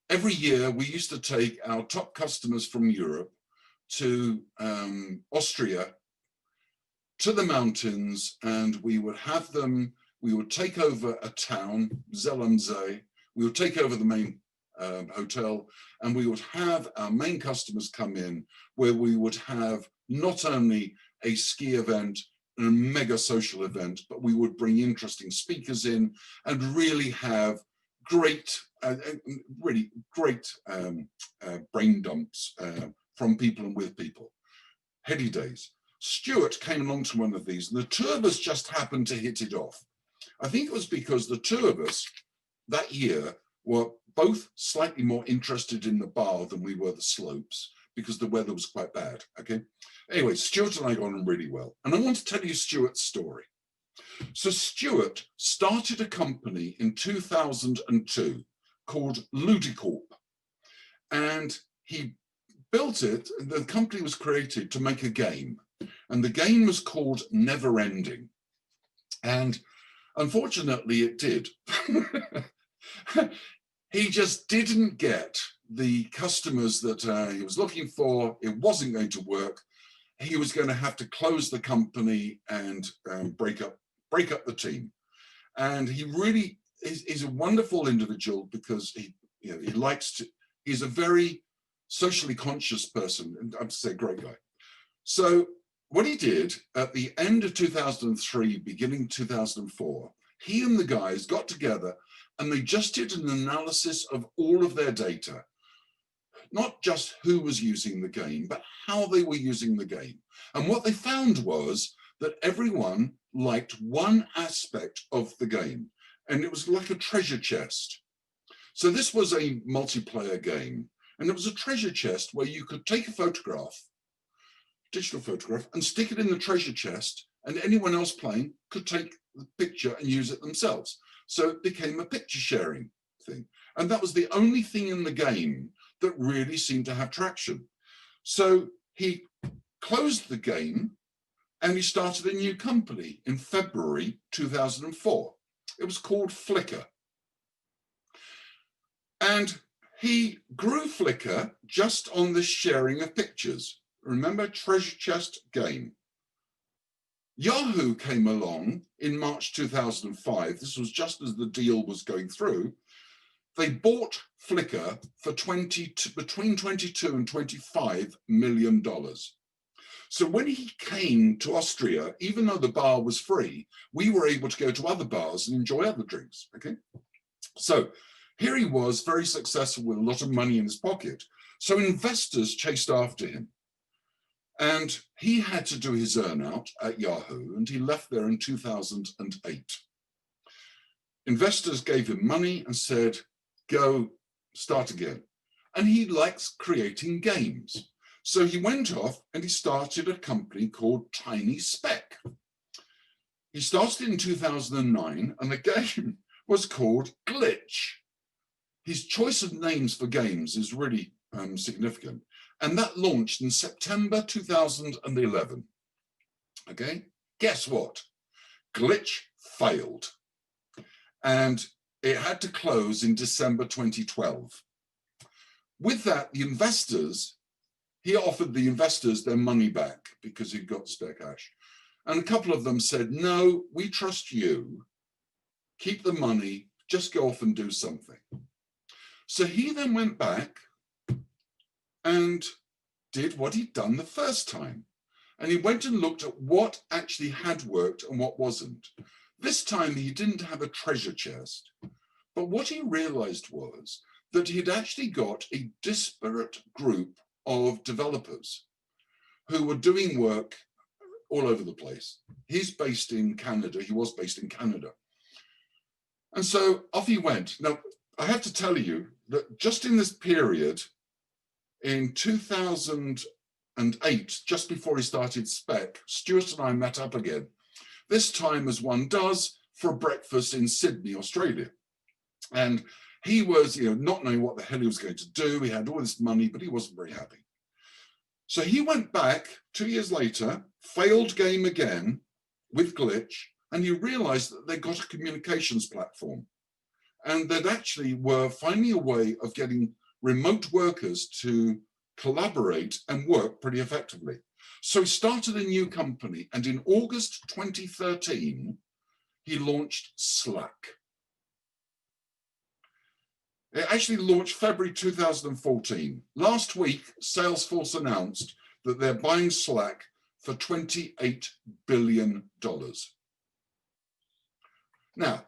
every year we used to take our top customers from Europe to Austria, to the mountains, and we would have them, we would take over a town, Zellamsee, we would take over the main hotel, and we would have our main customers come in, where we would have not only a ski event and a mega social event, but we would bring interesting speakers in and really have great, really great brain dumps from people and with people. Heady days. Stuart came along to one of these, and the two of us just happened to hit it off. I think it was because the two of us that year were both slightly more interested in the bar than we were the slopes, because the weather was quite bad, okay? Anyway, Stuart and I got on really well. And I want to tell you Stuart's story. So Stuart started a company in 2002 called Ludicorp. And he built it, the company was created to make a game. And the game was called Never Ending. And unfortunately, it did. He just didn't get the customers that he was looking for. It wasn't going to work. He was going to have to close the company and break up the team. And he really is a wonderful individual, because he's a very socially conscious person, and I'd say great guy. So what he did at the end of 2003, beginning 2004, he and the guys got together and they just did an analysis of all of their data, not just who was using the game, but how they were using the game. And what they found was that everyone liked one aspect of the game, and it was like a treasure chest. So this was a multiplayer game, and it was a treasure chest where you could take a photograph, digital photograph, and stick it in the treasure chest, and anyone else playing could take the picture and use it themselves. So it became a picture sharing thing. And that was the only thing in the game that really seemed to have traction. So he closed the game and he started a new company in February 2004. It was called Flickr. And he grew Flickr just on this sharing of pictures. Remember, treasure chest game. Yahoo came along in March 2005. This was just as the deal was going through. They bought Flickr for between $22 and $25 million. So when he came to Austria, even though the bar was free, we were able to go to other bars and enjoy other drinks, okay? So here he was, very successful with a lot of money in his pocket. So investors chased after him. And he had to do his earn out at Yahoo, and he left there in 2008. Investors gave him money and said, go start again. And he likes creating games. So he went off and he started a company called Tiny Speck. He started in 2009, and the game was called Glitch. His choice of names for games is really significant. And that launched in September 2011. Okay, guess what? Glitch failed. And it had to close in December 2012. With that, the investors, he offered the investors their money back because he'd got spare cash. And a couple of them said, no, we trust you. Keep the money, just go off and do something. So he then went back and did what he'd done the first time. And he went and looked at what actually had worked and what wasn't. This time he didn't have a treasure chest, but what he realized was that he'd actually got a disparate group of developers who were doing work all over the place. He's based in Canada. He was based in Canada. And so off he went. Now, I have to tell you that just in this period, in 2008, just before he started Spec, Stuart and I met up again, this time as one does, for a breakfast in Sydney, Australia. And he was, not knowing what the hell he was going to do. He had all this money, but he wasn't very happy. So he went back 2 years later, failed game again with Glitch, and he realized that they got a communications platform. And that actually were finding a way of getting remote workers to collaborate and work pretty effectively. So he started a new company, and in August 2013, he launched Slack. It actually launched February 2014. Last week, Salesforce announced that they're buying Slack for $28 billion. Now,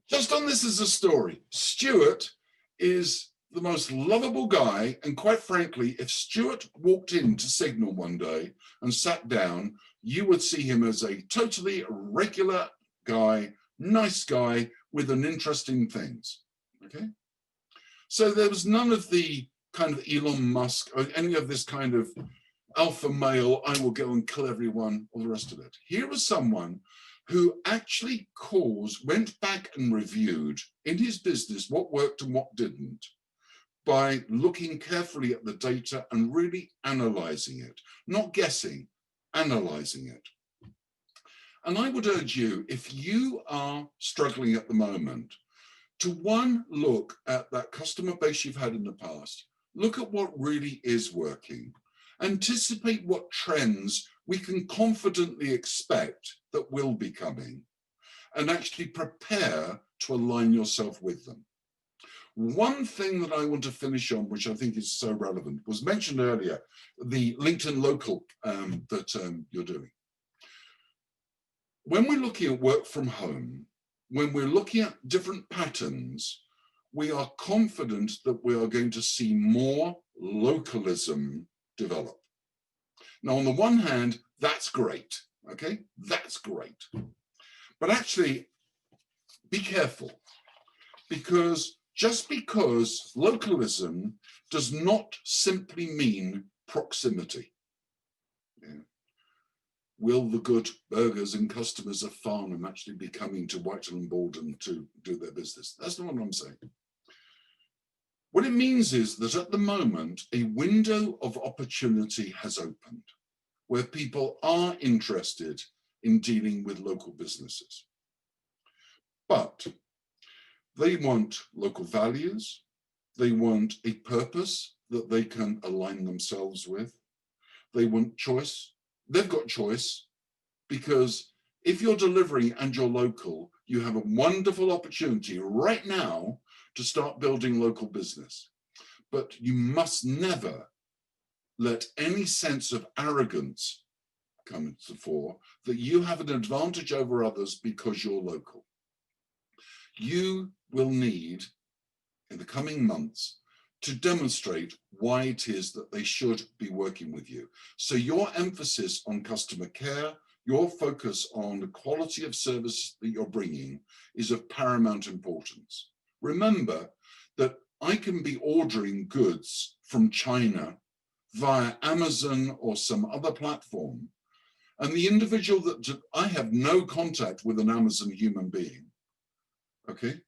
just on this as a story, Stuart is the most lovable guy, and quite frankly, if Stuart walked into Signal one day and sat down, you would see him as a totally regular guy, nice guy with an interest in things, okay? So there was none of the kind of Elon Musk or any of this kind of alpha male, I will go and kill everyone, all the rest of it. Here was someone who actually went back and reviewed in his business what worked and what didn't, by looking carefully at the data and really analyzing it, not guessing, analyzing it. And I would urge you, if you are struggling at the moment, to one, look at that customer base you've had in the past, look at what really is working, anticipate what trends we can confidently expect that will be coming, and actually prepare to align yourself with them. One thing that I want to finish on, which I think is so relevant, was mentioned earlier, the LinkedIn Local that you're doing. When we're looking at work from home, when we're looking at different patterns, we are confident that we are going to see more localism develop. Now, on the one hand, that's great, okay? That's great. But actually, be careful, because just because localism does not simply mean proximity. Yeah. Will the good burgers and customers of Farnham actually be coming to Whitehall and Baldon to do their business? That's not what I'm saying. What it means is that at the moment, a window of opportunity has opened where people are interested in dealing with local businesses. But they want local values, they want a purpose that they can align themselves with, they want choice. They've got choice, because if you're delivering and you're local, you have a wonderful opportunity right now to start building local business. But you must never let any sense of arrogance come to the fore that you have an advantage over others because you're local. You will need, in the coming months, to demonstrate why it is that they should be working with you. So your emphasis on customer care, your focus on the quality of service that you're bringing is of paramount importance. Remember that I can be ordering goods from China via Amazon or some other platform, And the individual that I have no contact with an Amazon human being, okay?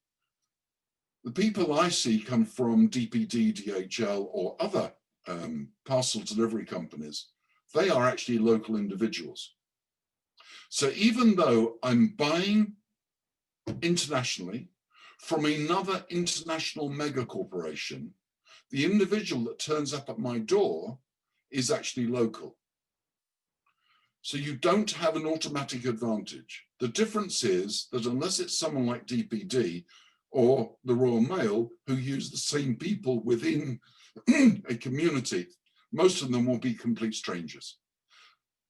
The people I see come from DPD, DHL, or other parcel delivery companies. They are actually local individuals. So even though I'm buying internationally from another international mega corporation, the individual that turns up at my door is actually local. So you don't have an automatic advantage. The difference is that unless it's someone like DPD or the Royal Mail who use the same people within a community, most of them will be complete strangers.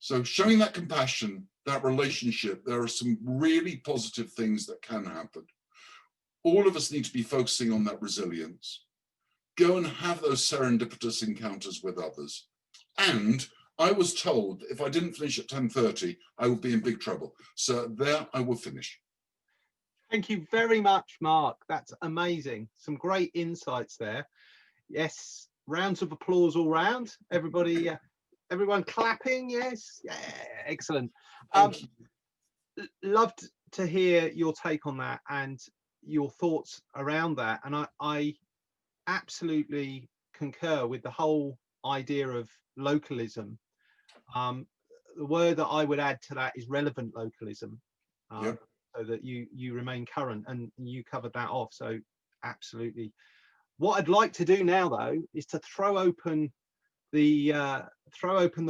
So showing that compassion, that relationship, there are some really positive things that can happen. All of us need to be focusing on that resilience. Go and have those serendipitous encounters with others. And I was told if I didn't finish at 10:30, I would be in big trouble. So there I will finish. Thank you very much, Mark. That's amazing. Some great insights there. Yes, rounds of applause all round. Everybody, everyone clapping. Yes, yeah, excellent. Loved to hear your take on that and your thoughts around that. And I absolutely concur with the whole idea of localism. The word that I would add to that is relevant localism. Yep. So that you remain current, and you covered that off. So absolutely. What I'd like to do now, though, is to throw open the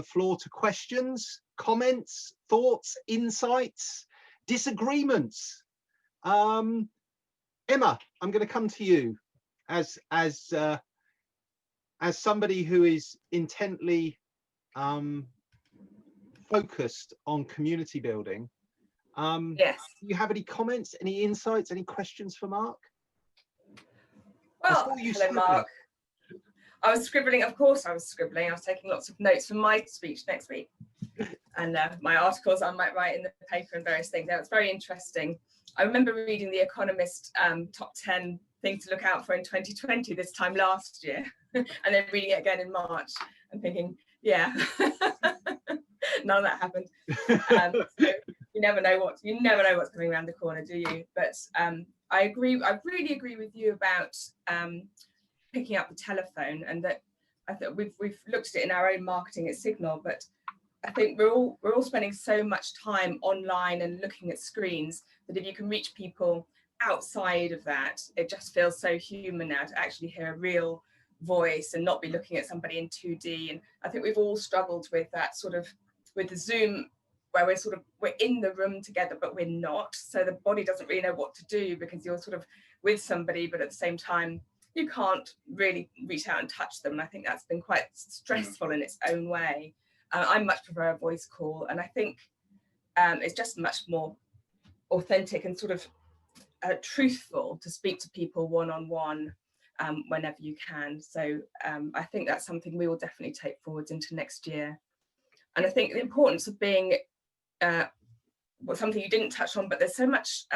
floor to questions, comments, thoughts, insights, disagreements. Emma, I'm going to come to you as somebody who is intently focused on community building. Yes. Do you have any comments, any insights, any questions for Mark? Well, hello, Mark. I was scribbling, of course I was scribbling. I was taking lots of notes for my speech next week. And my articles I might write in the paper and various things. Now, it's very interesting. I remember reading The Economist top 10 things to look out for in 2020 this time last year. And then reading it again in March and thinking, yeah, none of that happened. So you never know what's coming around the corner, do you? But I really agree with you about picking up the telephone, and that I think we've looked at it in our own marketing at Signal, but I think we're all spending so much time online and looking at screens that if you can reach people outside of that, it just feels so human now to actually hear a real voice and not be looking at somebody in 2D. And I think we've all struggled with that sort of with the Zoom, where we're in the room together, but we're not. So the body doesn't really know what to do because you're sort of with somebody, but at the same time, you can't really reach out and touch them. And I think that's been quite stressful in its own way. I much prefer a voice call. And I think it's just much more authentic and sort of truthful to speak to people one-on-one whenever you can. So I think that's something we will definitely take forwards into next year. And I think the importance of being something you didn't touch on, but there's so much,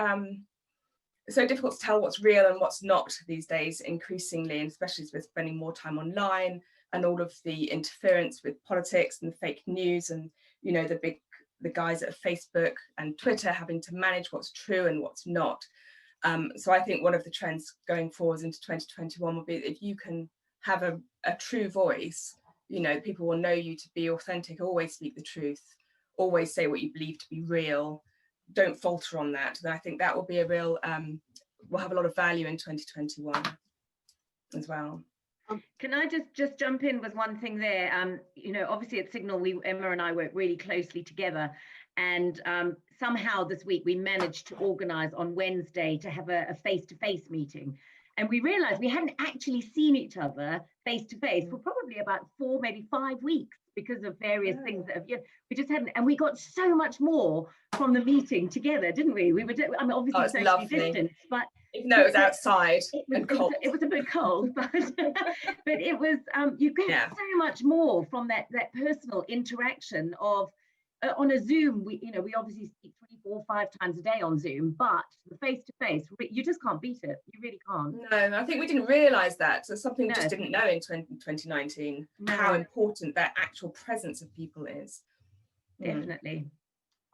it's so difficult to tell what's real and what's not these days, increasingly, and especially as we're spending more time online and all of the interference with politics and the fake news and, you know, the guys at Facebook and Twitter having to manage what's true and what's not. So I think one of the trends going forwards into 2021 will be if you can have a true voice, you know, people will know you to be authentic, always speak the truth, always say what you believe to be real, don't falter on that. Then I think that will be a real, will have a lot of value in 2021 as well. Can I just jump in with one thing there? You know, obviously at Signal, Emma and I work really closely together, and somehow this week we managed to organise on Wednesday to have a face-to-face meeting. And we realised we hadn't actually seen each other face-to-face for probably about 4, maybe 5 weeks because of various things that have, we just hadn't, and we got so much more from the meeting together, didn't we? We were, I mean, obviously socially distanced, but even though it was outside and cold. It was a bit cold, but but it was you get so much more from that personal interaction of on a Zoom. We obviously speak 3, 4, 5 times a day on Zoom, but the face to face, you just can't beat it. You really can't. No, I think we didn't realise that. So something we just didn't know in 2019 how important that actual presence of people is. Definitely.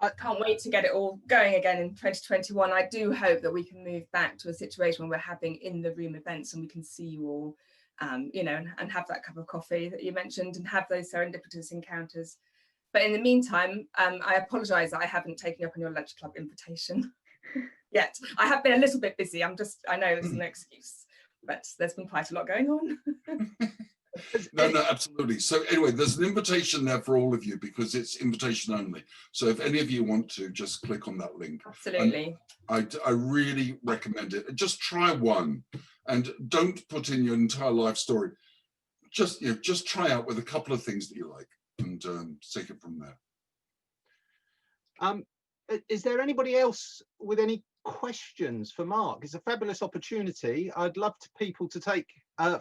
I can't wait to get it all going again in 2021. I do hope that we can move back to a situation where we're having in the room events and we can see you all, you know, and have that cup of coffee that you mentioned and have those serendipitous encounters. But in the meantime, I apologise that I haven't taken up on your lunch club invitation yet. I have been a little bit busy. I know it's an excuse, but there's been quite a lot going on. No, absolutely. So anyway, there's an invitation there for all of you because it's invitation only. So if any of you want to, just click on that link. Absolutely. And I really recommend it. Just try one and don't put in your entire life story. Just try out with a couple of things that you like and take it from there. Is there anybody else with any questions for Mark? It's a fabulous opportunity. I'd love people to take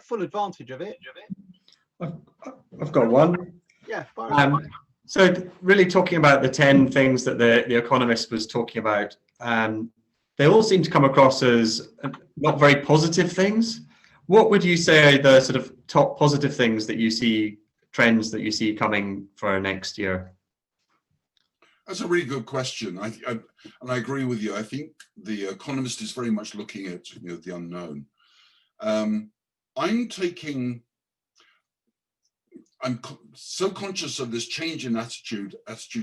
full advantage of it. I've got one. Yeah. So really talking about the 10 things that the Economist was talking about, they all seem to come across as not very positive things. What would you say are the sort of top positive things that you see, trends that you see coming for next year? That's a really good question. And I agree with you. I think the Economist is very much looking at the unknown. I'm so conscious of this change in attitude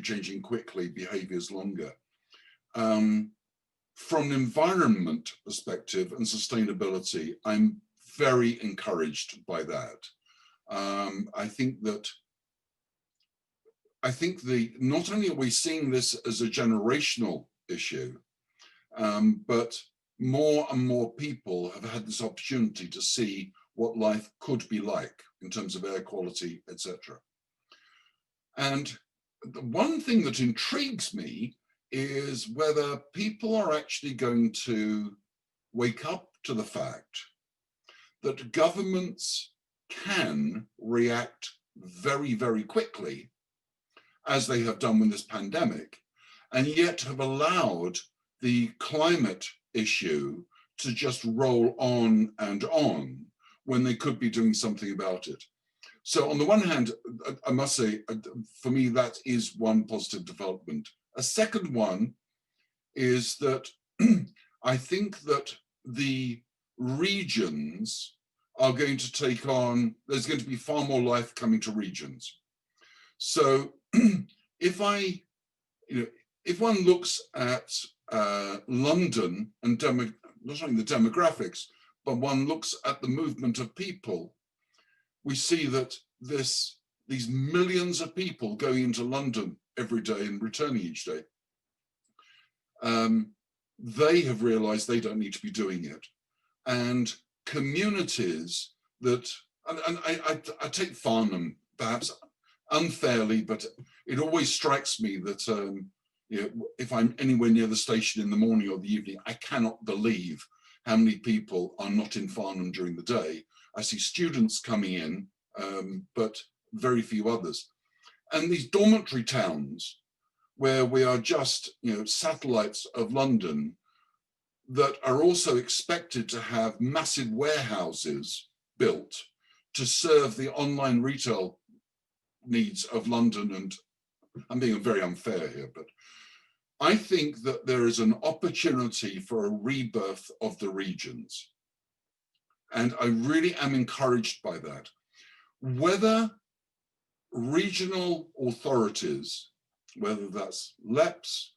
changing quickly, behaviors longer. From an environment perspective and sustainability, I'm very encouraged by that. I think not only are we seeing this as a generational issue, but more and more people have had this opportunity to see what life could be like in terms of air quality, etc. And the one thing that intrigues me is whether people are actually going to wake up to the fact that governments can react very, very quickly, as they have done with this pandemic, and yet have allowed the climate issue to just roll on and on when they could be doing something about it. So on the one hand, I must say, for me, that is one positive development. A second one is that I think that the regions are going to take on, there's going to be far more life coming to regions. So if one looks at London and not only the demographics, but one looks at the movement of people, we see that these millions of people going into London every day and returning each day, they have realized they don't need to be doing it. And communities that, and I take Farnham perhaps unfairly, but it always strikes me that if I'm anywhere near the station in the morning or the evening, I cannot believe how many people are not in Farnham during the day. I see students coming in, but very few others. And these dormitory towns where we are just satellites of London that are also expected to have massive warehouses built to serve the online retail needs of London. And I'm being very unfair here, but I think that there is an opportunity for a rebirth of the regions. And I really am encouraged by that. Whether regional authorities, whether that's LEPs,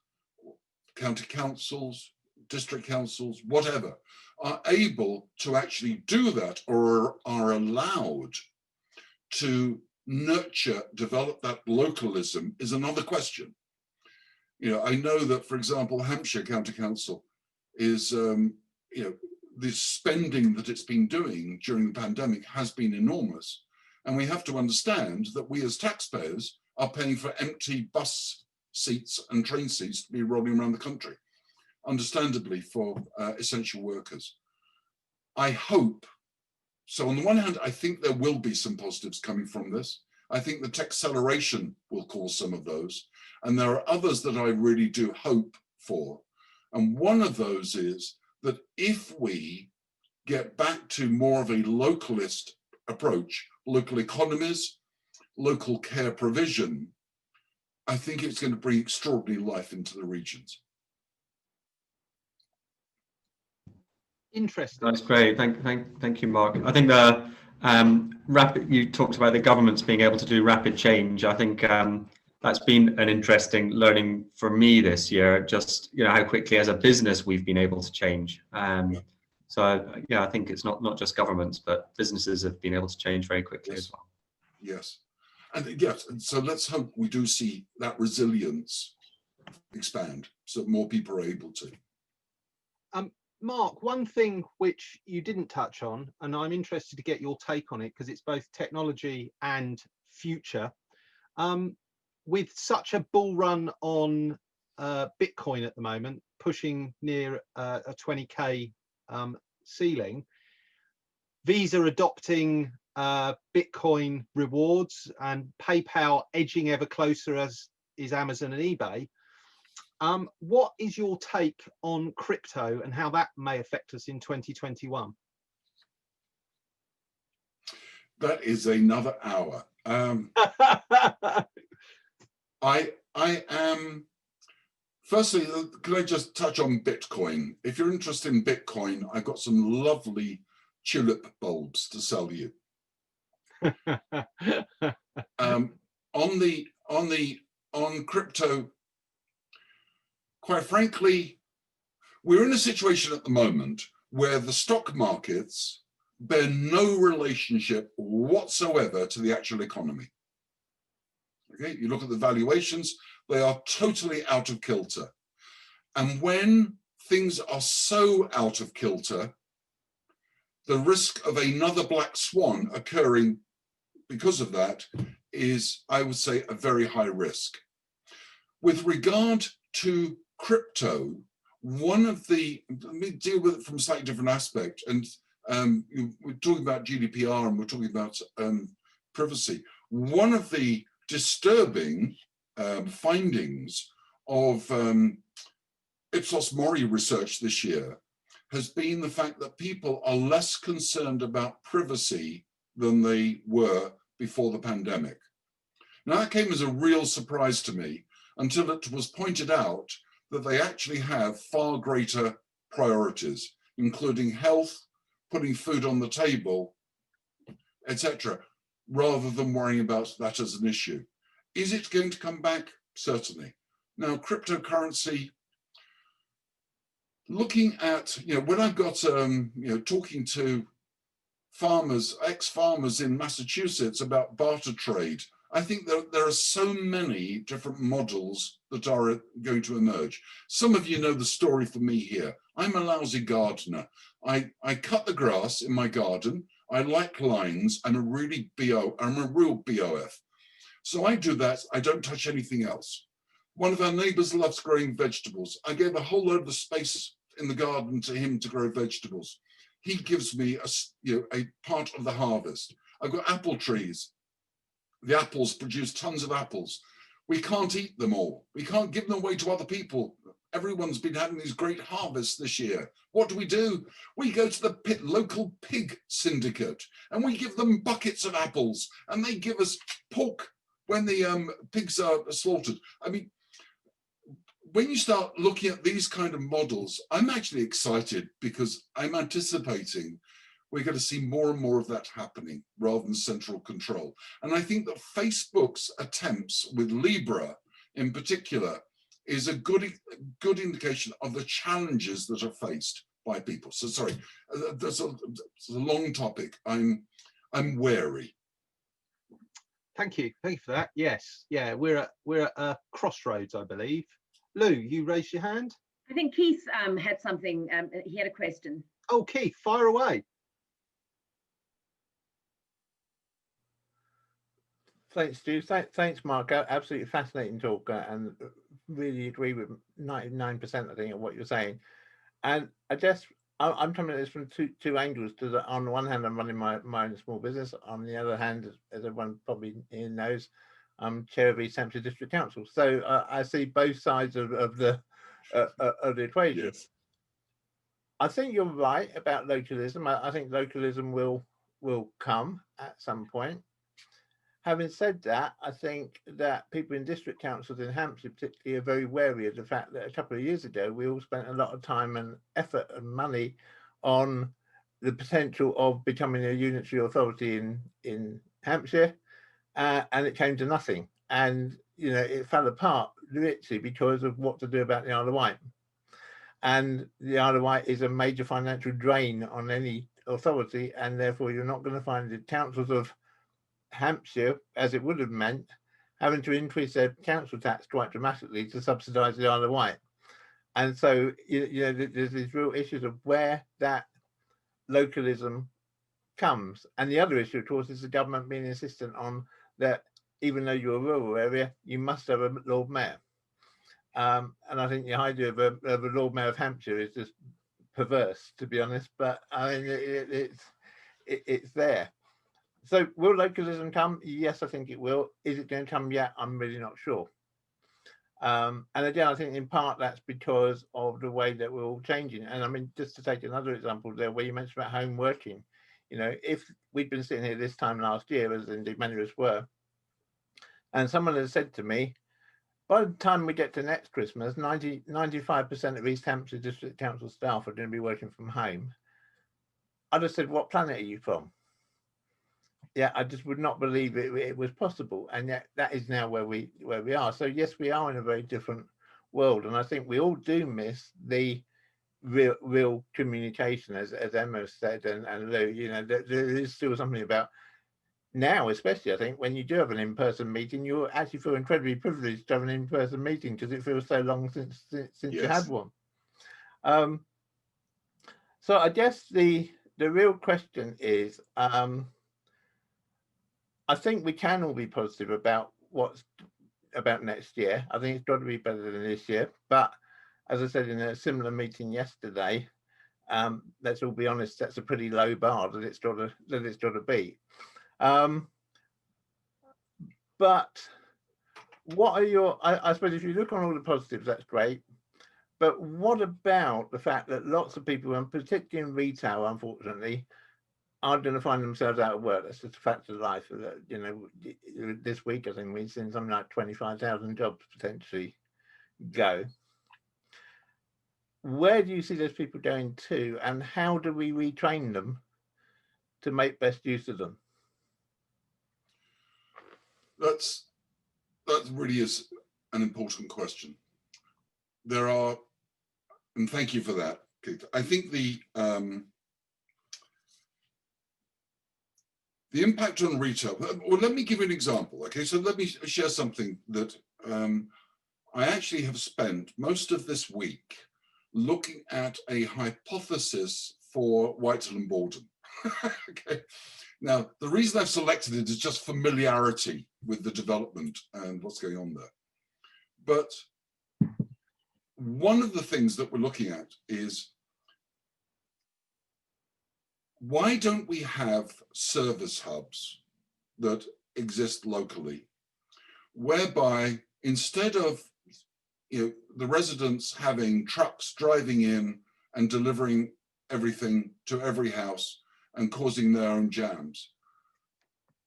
county councils, district councils, whatever, are able to actually do that or are allowed to nurture, develop that localism is another question. I know that, for example, Hampshire County Council is, the spending that it's been doing during the pandemic has been enormous. And we have to understand that we as taxpayers are paying for empty bus seats and train seats to be rolling around the country, understandably for essential workers. I hope, so on the one hand, I think there will be some positives coming from this. I think the Techceleration will cause some of those. And there are others that I really do hope for. And one of those is that if we get back to more of a localist approach, local economies, local care provision, I think it's going to bring extraordinary life into the regions. Interesting. That's great. Thank you, Mark. I think the you talked about the governments being able to do rapid change. I think that's been an interesting learning for me this year. Just how quickly as a business we've been able to change. So yeah, I think it's not just governments, but businesses have been able to change very quickly as well. Yes, and yes, and so let's hope we do see that resilience expand, so more people are able to. Mark, one thing which you didn't touch on, and I'm interested to get your take on it because it's both technology and future. With such a bull run on Bitcoin at the moment, pushing near a 20K ceiling, Visa adopting Bitcoin rewards and PayPal edging ever closer, as is Amazon and eBay. What is your take on crypto and how that may affect us in 2021? That is another hour. I am, firstly, can I just touch on Bitcoin? If you're interested in Bitcoin, I've got some lovely tulip bulbs to sell you. On crypto, quite frankly, we're in a situation at the moment where the stock markets bear no relationship whatsoever to the actual economy. Okay, you look at the valuations, they are totally out of kilter. And when things are so out of kilter, the risk of another black swan occurring because of that is, I would say, a very high risk. With regard to crypto, let me deal with it from a slightly different aspect. And we're talking about GDPR and we're talking about privacy. One of the disturbing findings of Ipsos Mori research this year has been the fact that people are less concerned about privacy than they were before the pandemic. Now, that came as a real surprise to me until it was pointed out that they actually have far greater priorities, including health, putting food on the table, etc., rather than worrying about that as an issue. Is it going to come back? Certainly. Now, cryptocurrency, looking at, when I've got, talking to farmers, ex-farmers in Massachusetts about barter trade, I think that there are so many different models that are going to emerge. Some of you know the story for me here. I'm a lousy gardener. I cut the grass in my garden. I like lines. I'm a real BOF. So I do that. I don't touch anything else. One of our neighbors loves growing vegetables. I gave a whole load of space in the garden to him to grow vegetables. He gives me a part of the harvest. I've got apple trees. The apples produce tons of apples. We can't eat them all. We can't give them away to other people. Everyone's been having these great harvests this year. What do? We go to the local pig syndicate and we give them buckets of apples and they give us pork when the pigs are slaughtered. I mean, when you start looking at these kind of models, I'm actually excited because I'm anticipating we're going to see more and more of that happening rather than central control. And I think that Facebook's attempts with Libra in particular is a good indication of the challenges that are faced by people. So sorry, that's a long topic. I'm wary. Thank you for that. Yes, yeah, we're at a crossroads, I believe. Lou, you raised your hand. I think Keith had something. He had a question. Oh, Keith, fire away. Thanks, Stu. Thanks, Mark. Absolutely fascinating talk, and really agree with 99%, I think, of what you're saying. And I'm coming at this from two angles. On the one hand, I'm running my own small business. On the other hand, as everyone probably here knows, I'm chair of East Hampshire District Council. So I see both sides of the equation. Yes. I think you're right about localism. I think localism will come at some point. Having said that, I think that people in district councils in Hampshire particularly are very wary of the fact that a couple of years ago, we all spent a lot of time and effort and money on the potential of becoming a unitary authority in Hampshire, and it came to nothing. And, you know, it fell apart literally because of what to do about the Isle of Wight. And the Isle of Wight is a major financial drain on any authority, and therefore you're not going to find the councils of Hampshire, as it would have meant, having to increase their council tax quite dramatically to subsidise the Isle of Wight. And so, you know, there's these real issues of where that localism comes. And the other issue, of course, is the government being insistent on that even though you're a rural area, you must have a Lord Mayor. And I think the idea of a Lord Mayor of Hampshire is just perverse, to be honest, but I mean, it's there. So will localism come? Yes, I think it will. Is it going to come yet? I'm really not sure. And again, I think in part that's because of the way that we're all changing. And I mean, just to take another example there, where you mentioned about home working, you know, if we'd been sitting here this time last year, as indeed many of us were, and someone had said to me, by the time we get to next Christmas, 95% of East Hampshire District Council staff are going to be working from home, I'd have said, what planet are you from? Yeah, I just would not believe it was possible, and yet that is now where we are. So yes, we are in a very different world, and I think we all do miss the real communication, as Emma said, and Lou. You know, there is still something about now, especially I think when you do have an in-person meeting, you actually feel incredibly privileged to have an in-person meeting because it feels so long since yes. You had one. So I guess the real question is. I think we can all be positive about about next year. I think it's got to be better than this year. But as I said in a similar meeting yesterday, let's all be honest, that's a pretty low bar that it's got to beat. But what are your? I suppose if you look on all the positives, that's great. But what about the fact that lots of people, and particularly in retail, unfortunately, are going to find themselves out of work? That's just a fact of life. You know, this week I think we've seen something like 25,000 jobs potentially go. Where do you see those people going to, and how do we retrain them to make best use of them? That really is an important question. There are, and thank you for that, Keith. I think the impact on retail, well, let me give you an example. Okay, so let me share something that I actually have spent most of this week looking at a hypothesis for Whitehall and Borden. Okay, now the reason I've selected it is just familiarity with the development and what's going on there. But one of the things that we're looking at is, why don't we have service hubs that exist locally, whereby instead of the residents having trucks driving in and delivering everything to every house and causing their own jams,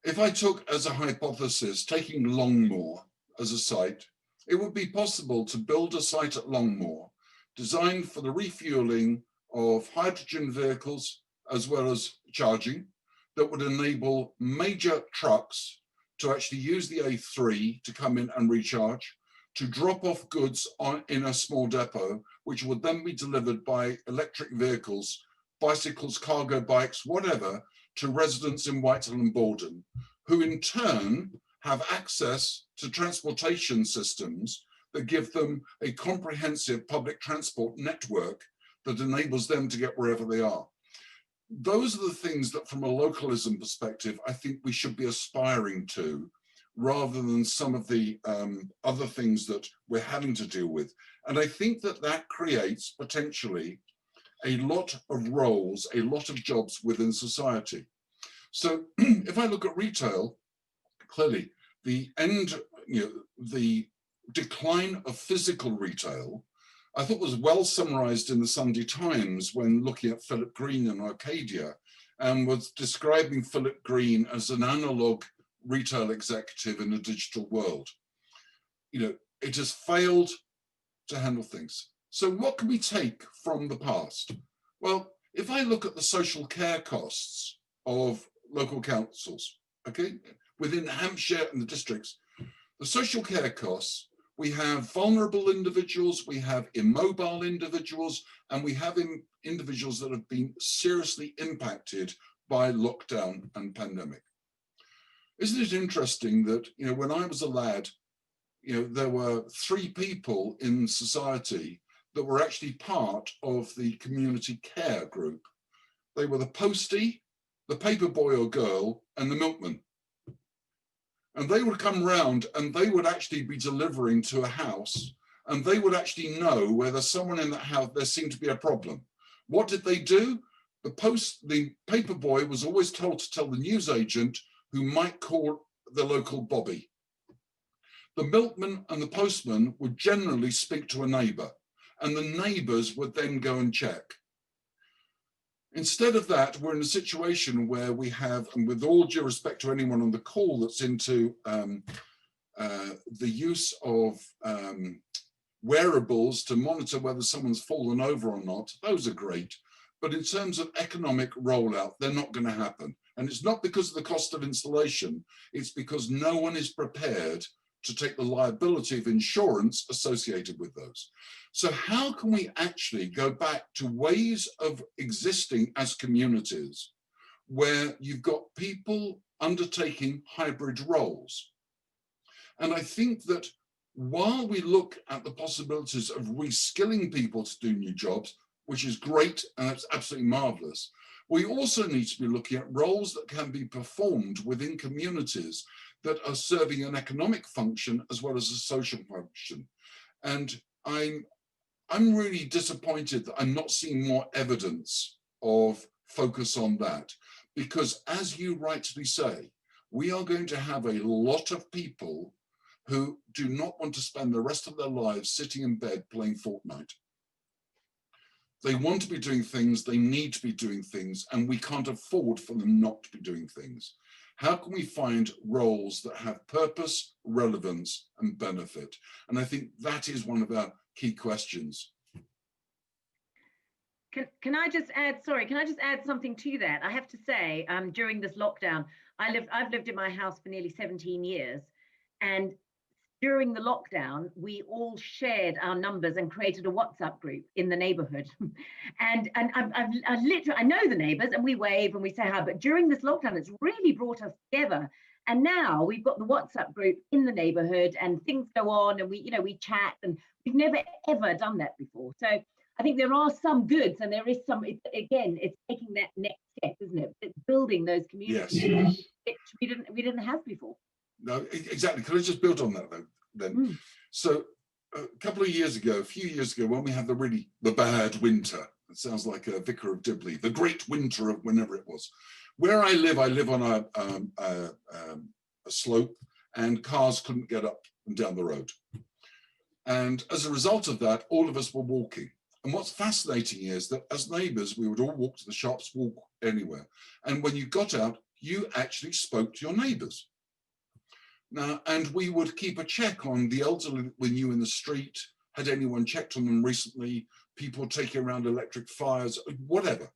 if I took as a hypothesis taking Longmoor as a site, it would be possible to build a site at Longmoor designed for the refueling of hydrogen vehicles as well as charging, that would enable major trucks to actually use the A3 to come in and recharge, to drop off goods in a small depot, which would then be delivered by electric vehicles, bicycles, cargo bikes, whatever, to residents in Whitehall and Borden, who in turn have access to transportation systems that give them a comprehensive public transport network that enables them to get wherever they are. Those are the things that from a localism perspective, I think we should be aspiring to, rather than some of the other things that we're having to deal with. And I think that that creates potentially a lot of roles, a lot of jobs within society. So if I look at retail, clearly the decline of physical retail, I thought was well summarized in the Sunday Times when looking at Philip Green in Arcadia, and was describing Philip Green as an analog retail executive in a digital world. You know, it has failed to handle things. So what can we take from the past? Well, if I look at the social care costs of local councils, okay, within Hampshire and the districts, the social care costs, we have vulnerable individuals, we have immobile individuals, and we have individuals that have been seriously impacted by lockdown and pandemic. Isn't it interesting that, you know, when I was a lad, you know, there were 3 people in society that were actually part of the community care group. They were the postie, the paper boy or girl, and the milkman. And they would come round and they would actually be delivering to a house, and they would actually know whether someone in that house, there seemed to be a problem. What did they do? The paper boy was always told to tell the newsagent, who might call the local Bobby. The milkman and the postman would generally speak to a neighbour, and the neighbours would then go and check. Instead of that, we're in a situation where we have, and with all due respect to anyone on the call that's into the use of wearables to monitor whether someone's fallen over or not, those are great. But in terms of economic rollout, they're not going to happen. And it's not because of the cost of installation, it's because no one is prepared to take the liability of insurance associated with those. So how can we actually go back to ways of existing as communities where you've got people undertaking hybrid roles? And I think that while we look at the possibilities of reskilling people to do new jobs, which is great and that's absolutely marvelous, we also need to be looking at roles that can be performed within communities that are serving an economic function as well as a social function. And I'm really disappointed that I'm not seeing more evidence of focus on that, because as you rightly say, we are going to have a lot of people who do not want to spend the rest of their lives sitting in bed playing Fortnite. They want to be doing things, they need to be doing things, and we can't afford for them not to be doing things. How can we find roles that have purpose, relevance, and benefit? And I think that is one of our key questions. Can I just add, sorry, can I just add something to that? I have to say, during this lockdown, I've lived in my house for nearly 17 years. And during the lockdown, we all shared our numbers and created a WhatsApp group in the neighborhood. and I know the neighbors and we wave and we say hi, but during this lockdown, it's really brought us together. And now we've got the WhatsApp group in the neighborhood and things go on and we chat, and we've never, ever done that before. So I think there are some goods and there is some, it's taking that next step, isn't it? It's building those communities, yes, which we didn't have before. No, exactly. Can I just build on that then? So a few years ago, when we had the bad winter, it sounds like a Vicar of Dibley, the great winter of whenever it was. Where I live on a slope, and cars couldn't get up and down the road. And as a result of that, all of us were walking. And what's fascinating is that as neighbours, we would all walk to the shops, walk anywhere. And when you got out, you actually spoke to your neighbours. Now, and we would keep a check on the elderly we knew in the street. Had anyone checked on them recently? People taking around electric fires, whatever.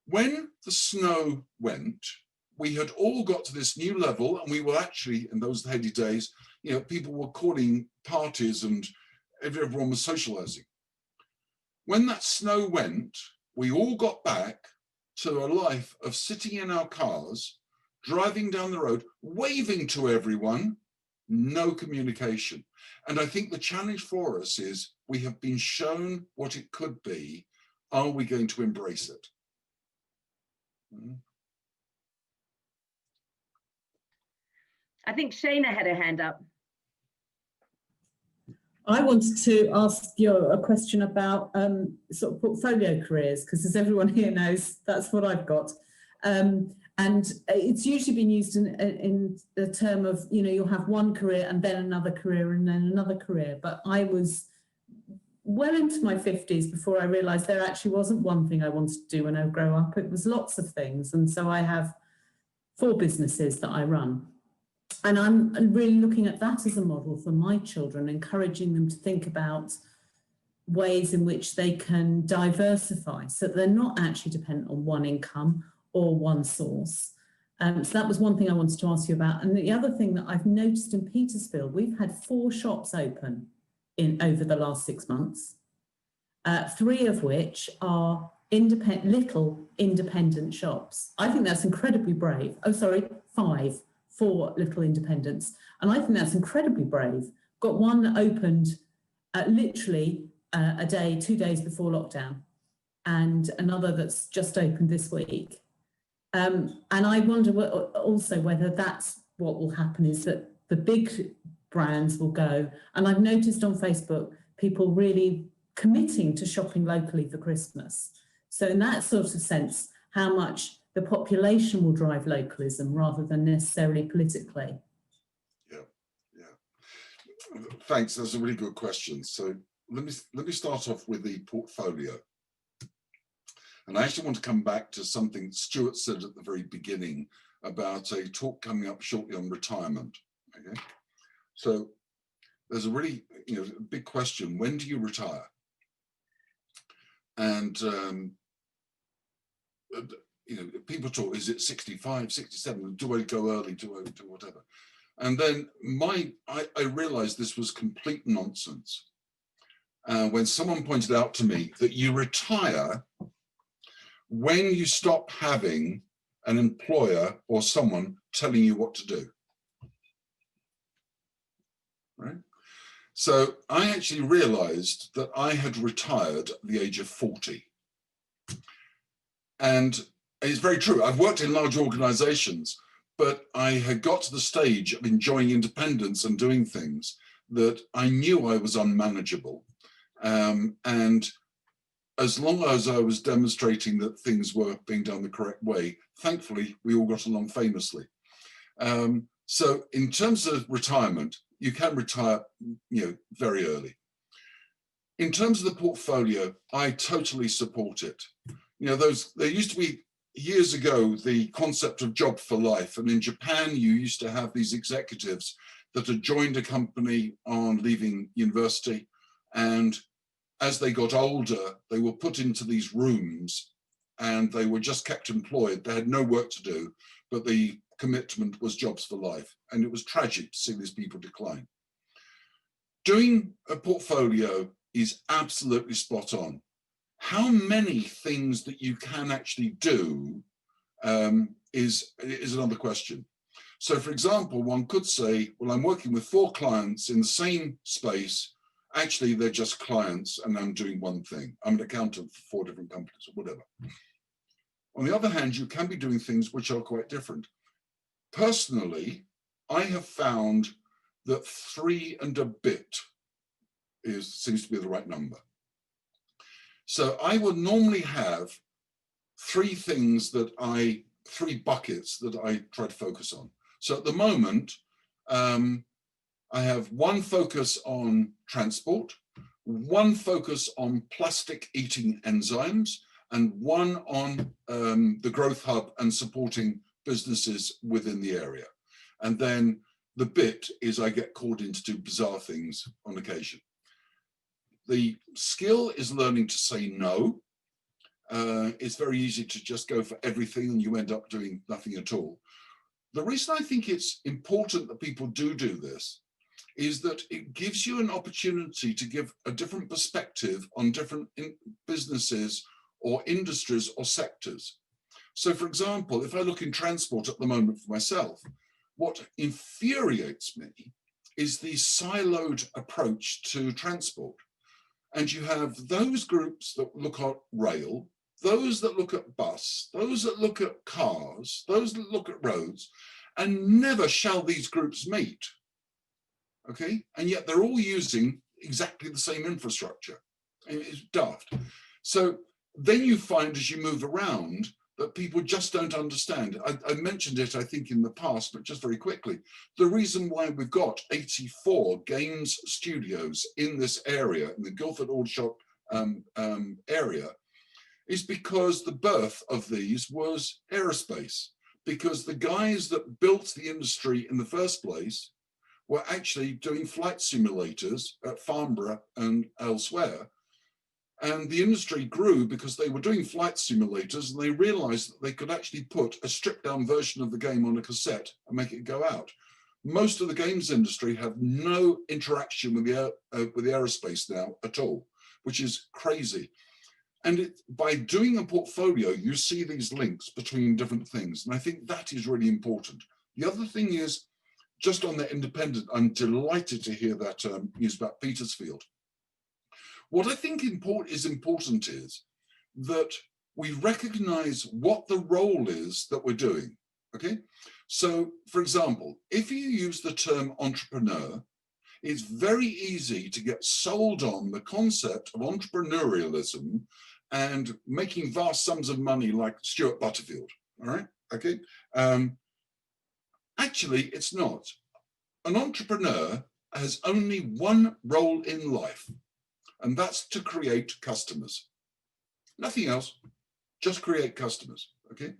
When the snow went, we had all got to this new level, and we were actually, in those heady days, you know, people were calling parties and everyone was socializing. When that snow went, we all got back to a life of sitting in our cars, driving down the road, waving to everyone, no communication. And I think the challenge for us is we have been shown what it could be. Are we going to embrace it? I think Shana had her hand up. I wanted to ask you a question about sort of portfolio careers, because as everyone here knows, that's what I've got. And it's usually been used in the term of, you know, you'll have one career and then another career and then another career. But I was well into my 50s before I realised there actually wasn't one thing I wanted to do when I grow up. It was lots of things. And so I have 4 businesses that I run. And I'm really looking at that as a model for my children, encouraging them to think about ways in which they can diversify so that they're not actually dependent on one income or one source. So that was one thing I wanted to ask you about. And the other thing that I've noticed in Petersfield, we've had 4 shops open over the last 6 months, 3 of which are little independent shops. I think that's incredibly brave. Oh, sorry, 4 little independents. And I think that's incredibly brave. Got one that opened literally a day, 2 days before lockdown, and another that's just opened this week. And I wonder also whether that's what will happen, is that the big brands will go. And I've noticed on Facebook, people really committing to shopping locally for Christmas. So in that sort of sense, how much the population will drive localism rather than necessarily politically. Yeah. Thanks, that's a really good question. So let me start off with the portfolio. And I actually want to come back to something Stuart said at the very beginning about a talk coming up shortly on retirement. Okay, so there's a really big question: when do you retire? And people talk: is it 65, 67? Do I go early? Do I do whatever? And then I realized this was complete nonsense when someone pointed out to me that you retire when you stop having an employer or someone telling you what to do, right? So I actually realized that I had retired at the age of 40. And it's very true. I've worked in large organizations, but I had got to the stage of enjoying independence and doing things that I knew I was unmanageable. And as long as I was demonstrating that things were being done the correct way, thankfully, we all got along famously. So in terms of retirement, you can retire, very early. In terms of the portfolio, I totally support it. There used to be years ago the concept of job for life, and in Japan, you used to have these executives that had joined a company on leaving university, and as they got older, they were put into these rooms and they were just kept employed. They had no work to do, but the commitment was jobs for life. And it was tragic to see these people decline. Doing a portfolio is absolutely spot on. How many things that you can actually do is another question. So for example, one could say, well, I'm working with 4 clients in the same space. Actually, they're just clients and I'm doing one thing. I'm an accountant for 4 different companies or whatever. On the other hand, you can be doing things which are quite different. Personally, I have found that 3 and a bit seems to be the right number. So I would normally have 3 buckets that I try to focus on. So at the moment, I have 1 focus on transport, 1 focus on plastic eating enzymes, and 1 on the growth hub and supporting businesses within the area. And then the bit is I get called in to do bizarre things on occasion. The skill is learning to say no. It's very easy to just go for everything and you end up doing nothing at all. The reason I think it's important that people do this is that it gives you an opportunity to give a different perspective on different businesses or industries or sectors. So for example, if I look in transport at the moment for myself, what infuriates me is the siloed approach to transport. And you have those groups that look at rail, those that look at bus, those that look at cars, those that look at roads, and never shall these groups meet. Okay, and yet they're all using exactly the same infrastructure. It's daft. So then you find as you move around that people just don't understand. I mentioned it, I think, in the past, but just very quickly. The reason why we've got 84 games studios in this area, in the Guildford Aldershot area, is because the birth of these was aerospace. because the guys that built the industry in the first place were actually doing flight simulators at Farnborough and elsewhere. And the industry grew because they were doing flight simulators, and they realized that they could actually put a stripped down version of the game on a cassette and make it go out. Most of the games industry have no interaction with the aerospace now at all, which is crazy. And by doing a portfolio, you see these links between different things. And I think that is really important. The other thing is, just on the independent, I'm delighted to hear that news about Petersfield. What I think is important is that we recognize what the role is that we're doing, okay? So, for example, if you use the term entrepreneur, it's very easy to get sold on the concept of entrepreneurialism and making vast sums of money like Stuart Butterfield, all right, okay? Actually, it's not. An entrepreneur has only one role in life, and that's to create customers. Nothing else, just create customers, okay?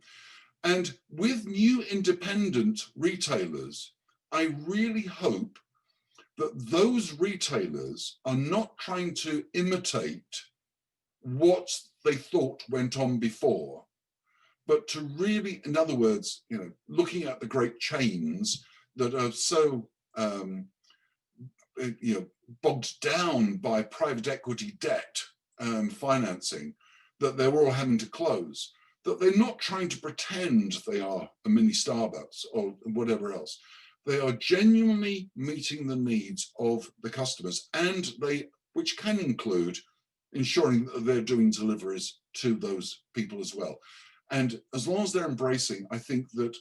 And with new independent retailers, I really hope that those retailers are not trying to imitate what they thought went on before, but to really, in other words, you know, looking at the great chains that are so, you know, bogged down by private equity debt financing, that they're all having to close, that they're not trying to pretend they are a mini Starbucks or whatever else. They are genuinely meeting the needs of the customers, and which can include ensuring that they're doing deliveries to those people as well. And as long as they're embracing, I think that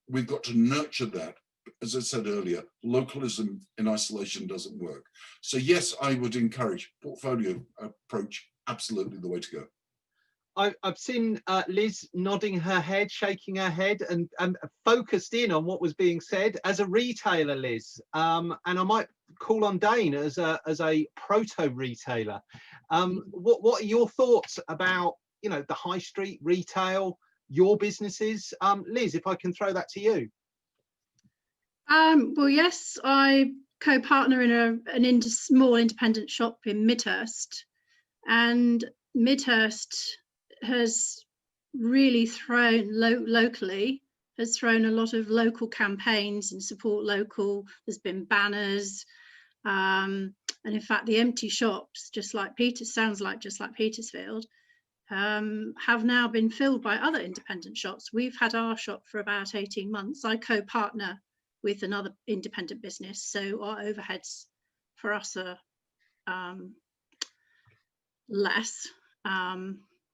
we've got to nurture that. As I said earlier, localism in isolation doesn't work. So yes, I would encourage portfolio approach, absolutely the way to go. I've seen Liz nodding her head, shaking her head, and focused in on what was being said as a retailer, Liz. And I might call on Dane as a proto retailer. What are your thoughts about, you know, the high street retail, your businesses? Liz, if I can throw that to you. Well, yes, I co-partner in a small independent shop in Midhurst, and Midhurst has really thrown locally, has thrown a lot of local campaigns and support local. There's been banners, and in fact, the empty shops, just like Petersfield, have now been filled by other independent shops. We've had our shop for about 18 months. I co-partner with another independent business, so our overheads for us are less.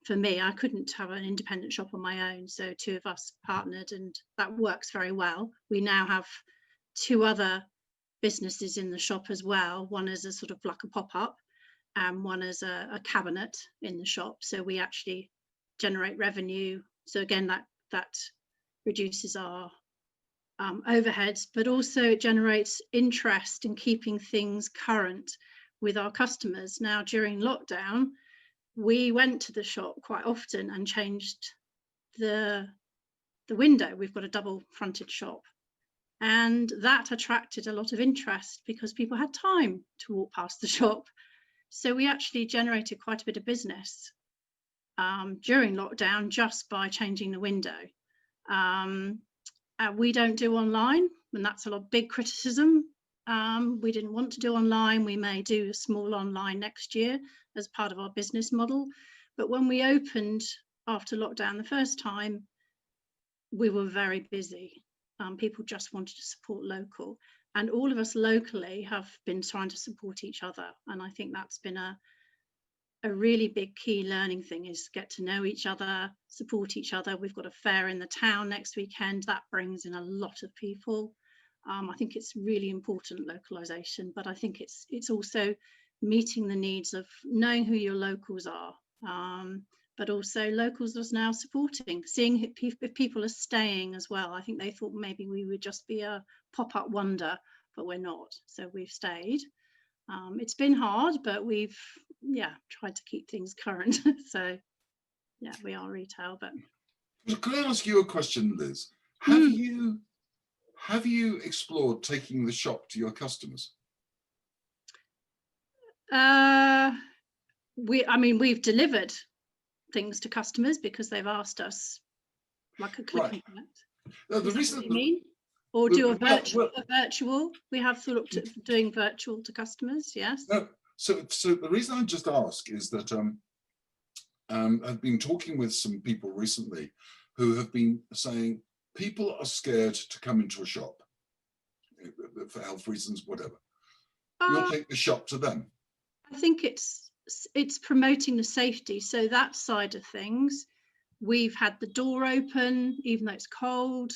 For me, I couldn't have an independent shop on my own, so two of us partnered, and that works very well. We now have two other businesses in the shop as well, one as a sort of like a pop-up and one as a cabinet in the shop, so we actually generate revenue. So again, that reduces our overheads, but also it generates interest in keeping things current with our customers. Now, during lockdown, we went to the shop quite often and changed the window. We've got a double fronted shop, and that attracted a lot of interest because people had time to walk past the shop. So we actually generated quite a bit of business during lockdown just by changing the window. We don't do online, and that's a big criticism. We didn't want to do online. We may do a small online next year as part of our business model. But when we opened after lockdown the first time, we were very busy. People just wanted to support local. And all of us locally have been trying to support each other. And I think that's been a really big key learning thing, is get to know each other, support each other. We've got a fair in the town next weekend. That brings in a lot of people. I think it's really important, localization, but I think it's also meeting the needs of knowing who your locals are, but also locals are now supporting, seeing if people are staying as well. I think they thought maybe we would just be a pop-up wonder, but we're not. So we've stayed. It's been hard, but we've tried to keep things current. So yeah, we are retail. But can I ask you a question, Liz? Have you explored taking the shop to your customers? We've delivered things to customers because they've asked us, like a click and collect. No, the Is that reason what you mean? Or do a virtual? We have looked at doing virtual to customers, yes. No, so the reason I just ask is that I've been talking with some people recently who have been saying people are scared to come into a shop for health reasons, whatever. You'll take the shop to them. I think it's promoting the safety. So that side of things, we've had the door open, even though it's cold,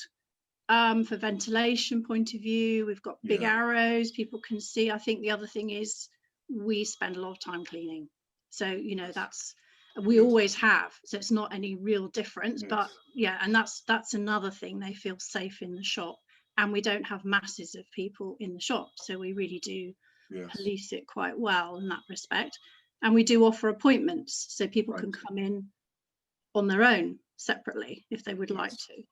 for ventilation point of view. We've got big arrows, people can see. I think the other thing is we spend a lot of time cleaning. So, you know, we always have. So it's not any real difference, but yeah, and that's another thing. They feel safe in the shop, and we don't have masses of people in the shop. So we really do police it quite well in that respect. And we do offer appointments, so people can come in on their own separately if they would like to.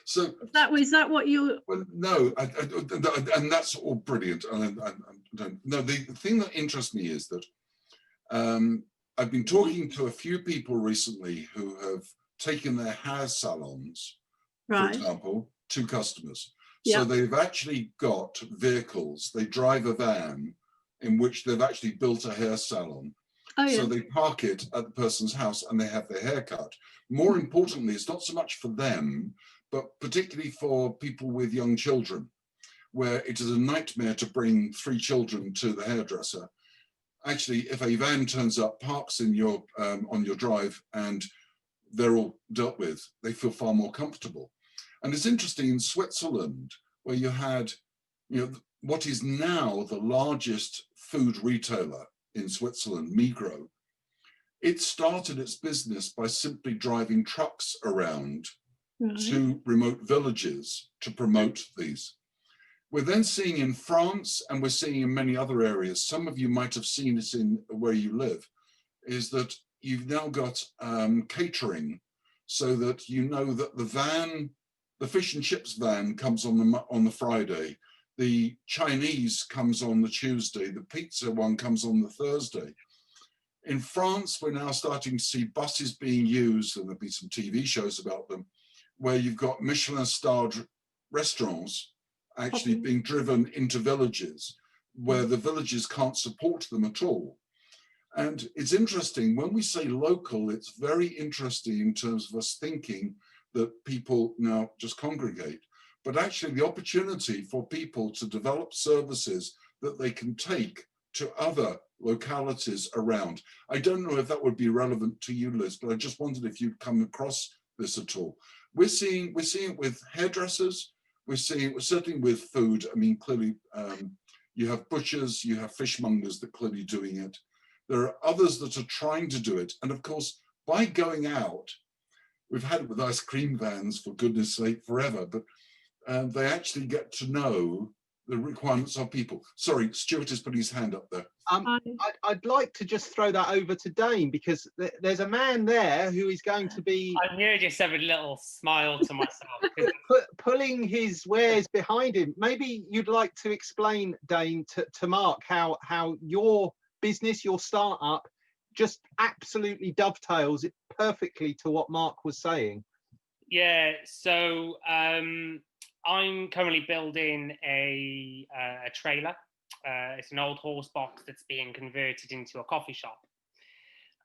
So is that what you? Well, no, and that's all brilliant. No, the thing that interests me is that I've been talking to a few people recently who have taken their hair salons, for example, to customers. So they've actually got vehicles. They drive a van in which they've actually built a hair salon. So they park it at the person's house and they have their hair cut. More importantly, it's not so much for them, but particularly for people with young children, where it is a nightmare to bring 3 children to the hairdresser. Actually, if a van turns up, parks in your on your drive, and they're all dealt with, they feel far more comfortable. And it's interesting in Switzerland, where you had, you know, what is now the largest food retailer in Switzerland, Migros. It started its business by simply driving trucks around to remote villages to promote these. We're then seeing in France, and we're seeing in many other areas, some of you might have seen it in where you live, is that you've now got catering, so that you know that the van, the fish and chips van comes on the Friday, the Chinese comes on the Tuesday, the pizza one comes on the Thursday. In France, we're now starting to see buses being used, and there'll be some TV shows about them, where you've got Michelin-starred restaurants actually being driven into villages where the villages can't support them at all. And it's interesting, when we say local, it's very interesting in terms of us thinking that people now just congregate, but actually the opportunity for people to develop services that they can take to other localities around. I don't know if that would be relevant to you, Liz, but I just wondered if you'd come across this at all. We're seeing it with hairdressers. We're seeing it certainly with food. I mean, clearly, you have butchers, you have fishmongers that are clearly doing it. There are others that are trying to do it. And of course, by going out, we've had it with ice cream vans, for goodness sake, forever, but they actually get to know the requirements of people. Sorry, Stuart is putting his hand up there. I'd like to just throw that over to Dane, because there's a man there who is going to be... I knew, just have a little smile to myself. pulling his wares behind him. Maybe you'd like to explain, Dane, to Mark, how your business, your startup, just absolutely dovetails it perfectly to what Mark was saying. Yeah, so I'm currently building a trailer. It's an old horse box that's being converted into a coffee shop.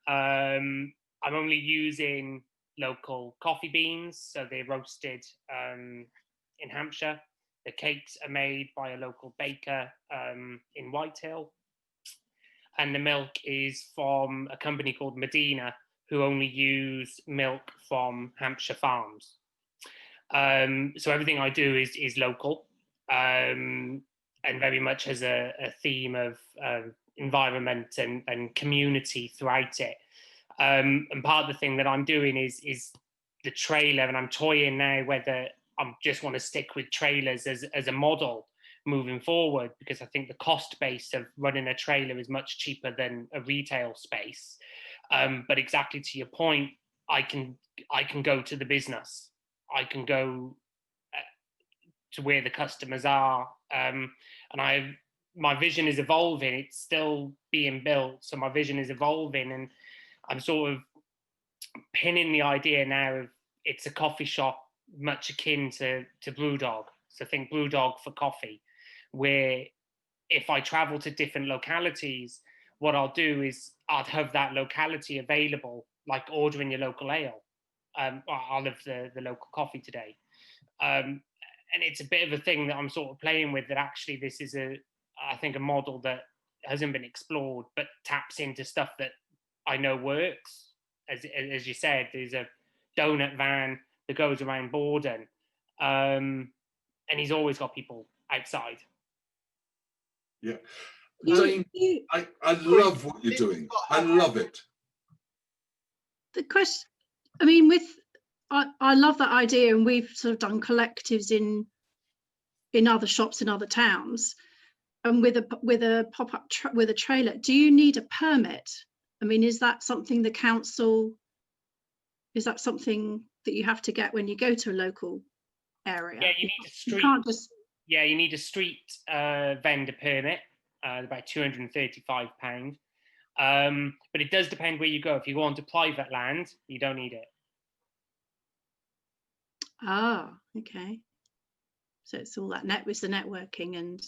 I'm only using local coffee beans, so they're roasted in Hampshire. The cakes are made by a local baker in Whitehill. And the milk is from a company called Medina, who only use milk from Hampshire farms. So everything I do is local, and very much has a theme of environment and community throughout it. And part of the thing that I'm doing is the trailer, and I'm toying now whether I just want to stick with trailers as a model moving forward, because I think the cost base of running a trailer is much cheaper than a retail space. But exactly to your point, I can go to the business. I can go to where the customers are. And my vision is evolving. It's still being built, so my vision is evolving, and I'm sort of pinning the idea now of it's a coffee shop much akin to Brewdog. So think Brewdog for coffee, where if I travel to different localities, what I'll do is I'll have that locality available, like ordering your local ale. I'll have the local coffee today. And it's a bit of a thing that I'm sort of playing with, that actually this is I think a model that hasn't been explored, but taps into stuff that I know works. As you said, there's a donut van that goes around Borden, and he's always got people outside. Yeah. Jane, I love what you're doing. I love it. The question, I mean, I love that idea, and we've sort of done collectives in other shops in other towns, and with a pop-up with a trailer. Do you need a permit? I mean, is that something the council? Is that something that you have to get when you go to a local area? Yeah, you need a street. You can't just. Yeah, you need a street vendor permit, about £235. But it does depend where you go. If you go onto private land, you don't need it. Ah, okay. So it's all that it's the networking and.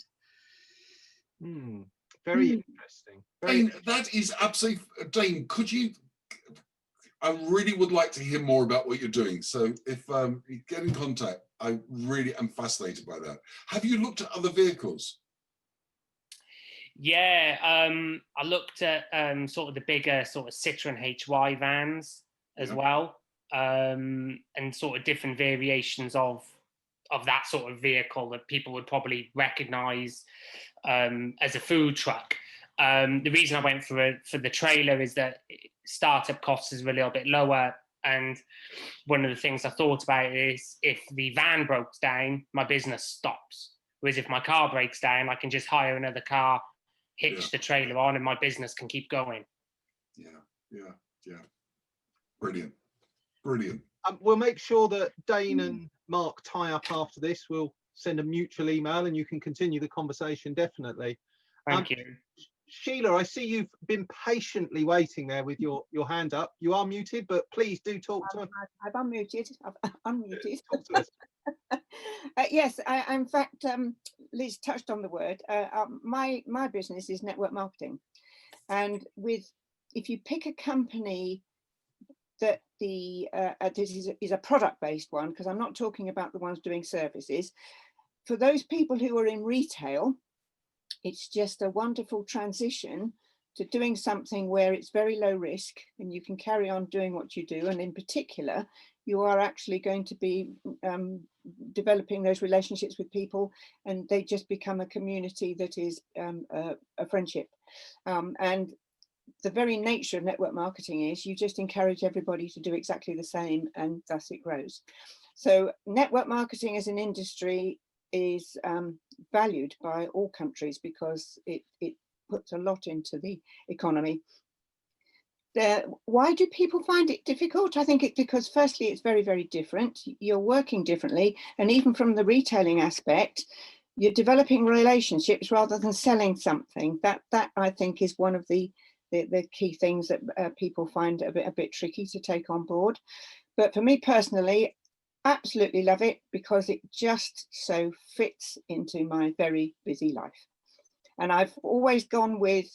Very interesting. Dane, that is absolutely. Dane, could you? I really would like to hear more about what you're doing. So if you get in contact, I really am fascinated by that. Have you looked at other vehicles? Yeah, I looked at sort of the bigger sort of Citroen HY vans as well, and sort of different variations of that sort of vehicle that people would probably recognise as a food truck. The reason I went for the trailer is that startup costs is a little bit lower, and one of the things I thought about is if the van breaks down, my business stops. Whereas if my car breaks down, I can just hire another car, hitch the trailer on, and my business can keep going. Yeah. Brilliant. We'll make sure that Dane and Mark tie up after this. We'll send a mutual email, and you can continue the conversation, definitely. Thank you. Sheila, I see you've been patiently waiting there with your hand up. You are muted, but please do talk to us. I've unmuted. I've unmuted. Talk to us. Yes, in fact, Liz touched on the word. My business is network marketing, and if you pick a company that this is a product-based one, because I'm not talking about the ones doing services. For those people who are in retail, it's just a wonderful transition to doing something where it's very low risk and you can carry on doing what you do. And in particular, you are actually going to be developing those relationships with people, and they just become a community that is a friendship. And the very nature of network marketing is you just encourage everybody to do exactly the same, and thus it grows. So network marketing as an industry is valued by all countries because it puts a lot into the economy. Why do people find it difficult? I think it's because firstly, it's very, very different. You're working differently. And even from the retailing aspect, you're developing relationships rather than selling something. That I think is one of the key things that people find a bit tricky to take on board. But for me personally, absolutely love it because it just so fits into my very busy life. And I've always gone with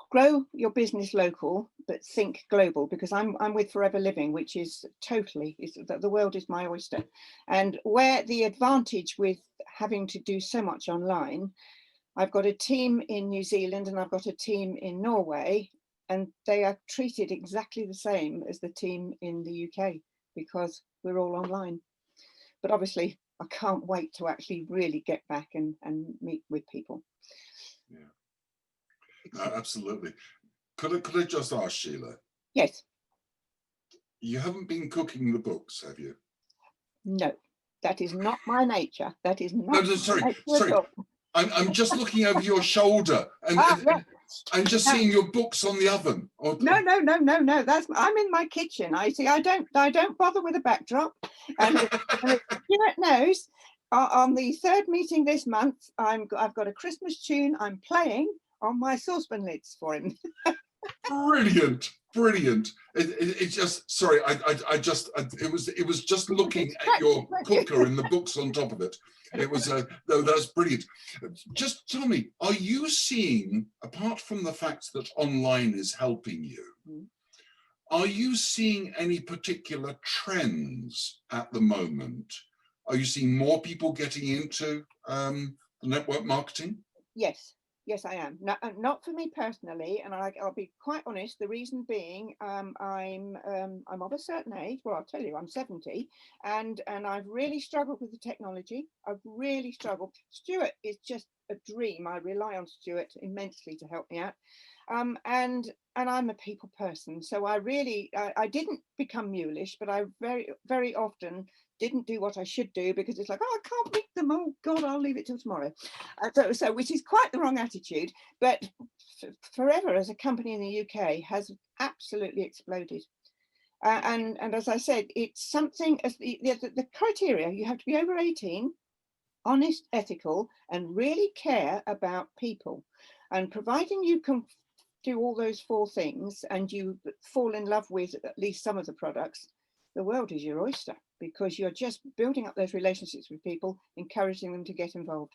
grow your business local, but think global, because I'm with Forever Living, which is totally, the world is my oyster. And where the advantage with having to do so much online, I've got a team in New Zealand and I've got a team in Norway, and they are treated exactly the same as the team in the UK because we're all online. But obviously, I can't wait to actually really get back and meet with people. Yeah, absolutely. Could I just ask, Sheila? Yes. You haven't been cooking the books, have you? No, that is not my nature. That is not. No, sorry. I'm just looking over your shoulder and I'm just seeing your books on the oven. No. That's I'm in my kitchen. I don't bother with a backdrop. And Stuart knows On the third meeting this month, I've got a Christmas tune I'm playing on my saucepan lids for him. Brilliant, brilliant. It just, sorry, it was just looking at your cooker and the books on top of it. It was, no, that's brilliant. Just tell me, are you seeing, apart from the fact that online is helping you, are you seeing any particular trends at the moment? Are you seeing more people getting into the network marketing? Yes. Yes, I am. Not for me personally, and I'll be quite honest. The reason being, I'm of a certain age. Well, I'll tell you, I'm 70, and I've really struggled with the technology. I've really struggled. Stuart is just a dream. I rely on Stuart immensely to help me out, and I'm a people person. So I really, I didn't become mulish, but I very often didn't do what I should do because it's like, oh, I can't pick them. Oh God, I'll leave it till tomorrow. So which is quite the wrong attitude. But Forever as a company in the UK has absolutely exploded. And as I said, it's something as the criteria, you have to be over 18, honest, ethical, and really care about people. And providing you can do all those 4 things and you fall in love with at least some of the products, the world is your oyster, because you're just building up those relationships with people, encouraging them to get involved.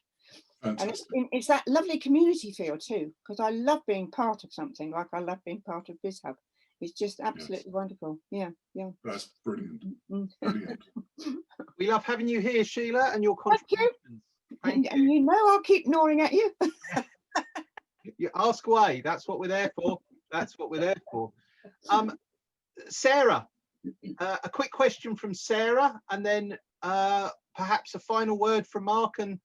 Fantastic. And it's that lovely community feel too, because I love being part of something, like I love being part of BizHUB. It's just absolutely wonderful. Yeah, yeah. That's brilliant. Brilliant. We love having you here, Sheila, and your contributions. Thank you. And you know I'll keep gnawing at you. You ask away. That's what we're there for. That's what we're there for. Sarah, a quick question from Sarah, and then perhaps a final word from Mark, and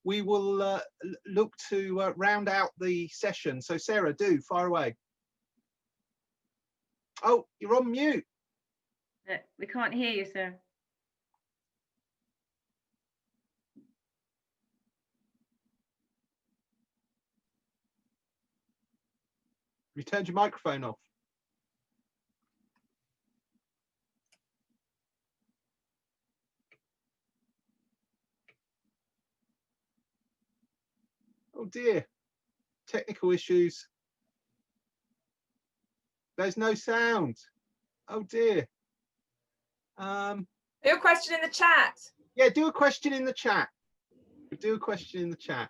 we will look to round out the session. So Sarah, do fire away. Oh, you're on mute. We can't hear you, sir. You turned your microphone off. Oh dear, technical issues. There's no sound. Oh dear. Do a question in the chat. Yeah, do a question in the chat. Do a question in the chat.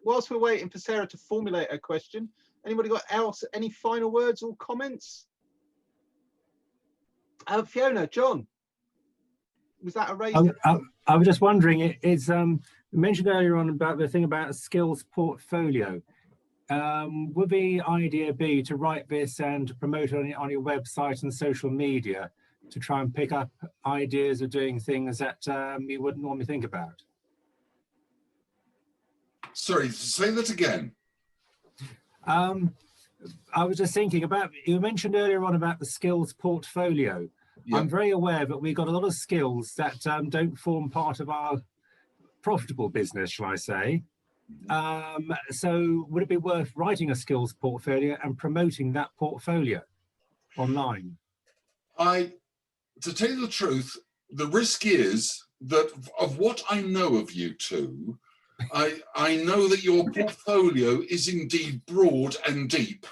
Whilst we're waiting for Sarah to formulate a question, anybody got else? Any final words or comments? Fiona, John, was that a raise? I was just wondering. It's you mentioned earlier on about the thing about a skills portfolio. Would the idea be to write this and to promote it on your website and social media to try and pick up ideas of doing things that you wouldn't normally think about? Sorry, say that again. I was just thinking about, you mentioned earlier on about the skills portfolio. Yep. I'm very aware that we've got a lot of skills that don't form part of our profitable business, shall I say. So would it be worth writing a skills portfolio and promoting that portfolio online? To tell you the truth, the risk is that of what I know of you two, I know that your portfolio is indeed broad and deep.